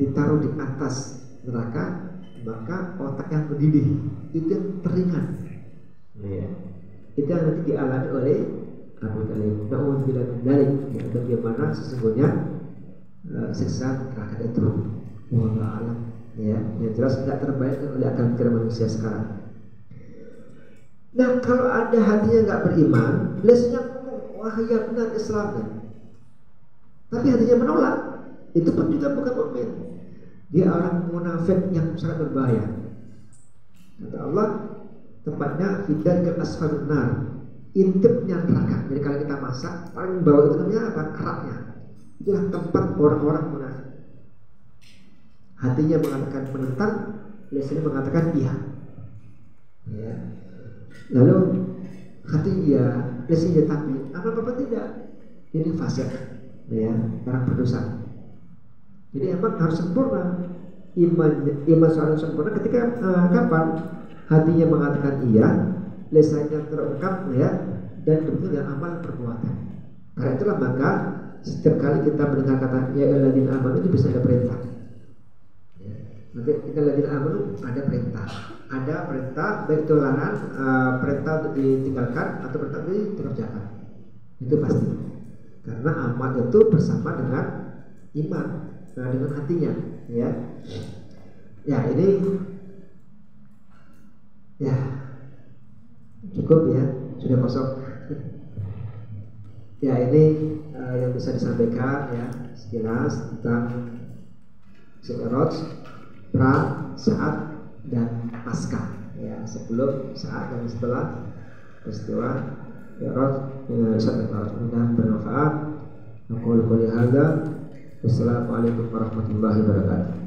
ditaruh di atas neraka, maka otak yang mendidih itu yang teringan. Ya. Itu yang nanti dialami oleh Abu Talib. Na'udzubillah min dzalik. Ya, bagaimana sesungguhnya siksa neraka itu. Wallahu a'lam. Ya, yang jelas tidak terbaik oleh akal pikiran manusia sekarang. Nah, kalau ada hatinya nggak beriman, biasanya ngomong, wah ya benar Islamnya, tapi hatinya menolak, itu pun juga bukan mukmin. Dia orang munafik yang sangat berbahaya. Kata Allah, tempatnya fidarkal asfalun nar, intipnya neraka. Jadi kalau kita masak, paling bawah itu namanya apa? Keraknya. Itulah tempat orang-orang munafik. Hatinya mengatakan menentang, lisannya mengatakan iya. Ya. Lalu hati dia, lisannya tapi apa tidak. Ini fasik, ya, orang berdosa. Jadi emang harus sempurna. Iman seorang sempurna ketika kapan hatinya mengatakan iya, lisannya terungkap, ya, dan betul dengan amal perbuatan. Karena itulah maka setiap kali kita mendengar kata ya ayyuhalladzina amanu itu bisa ada perintah. Nanti kita lagi ada perintah baik itu larangan, perintah untuk ditinggalkan atau perintah dikerjakan, itu pasti karena amal itu bersama dengan iman, dengan hatinya, ya. Ya ini ya cukup ya, sudah kosong. Ya ini yang bisa disampaikan ya sekilas tentang Mi'raj, pra, saat, dan pasca, ya, sebelum, saat, dan setelah peristiwa Mi'raj. Mudah-mudahan bermanfaat. Aku qouli hadza. Wassalamualaikum warahmatullahi wabarakatuh.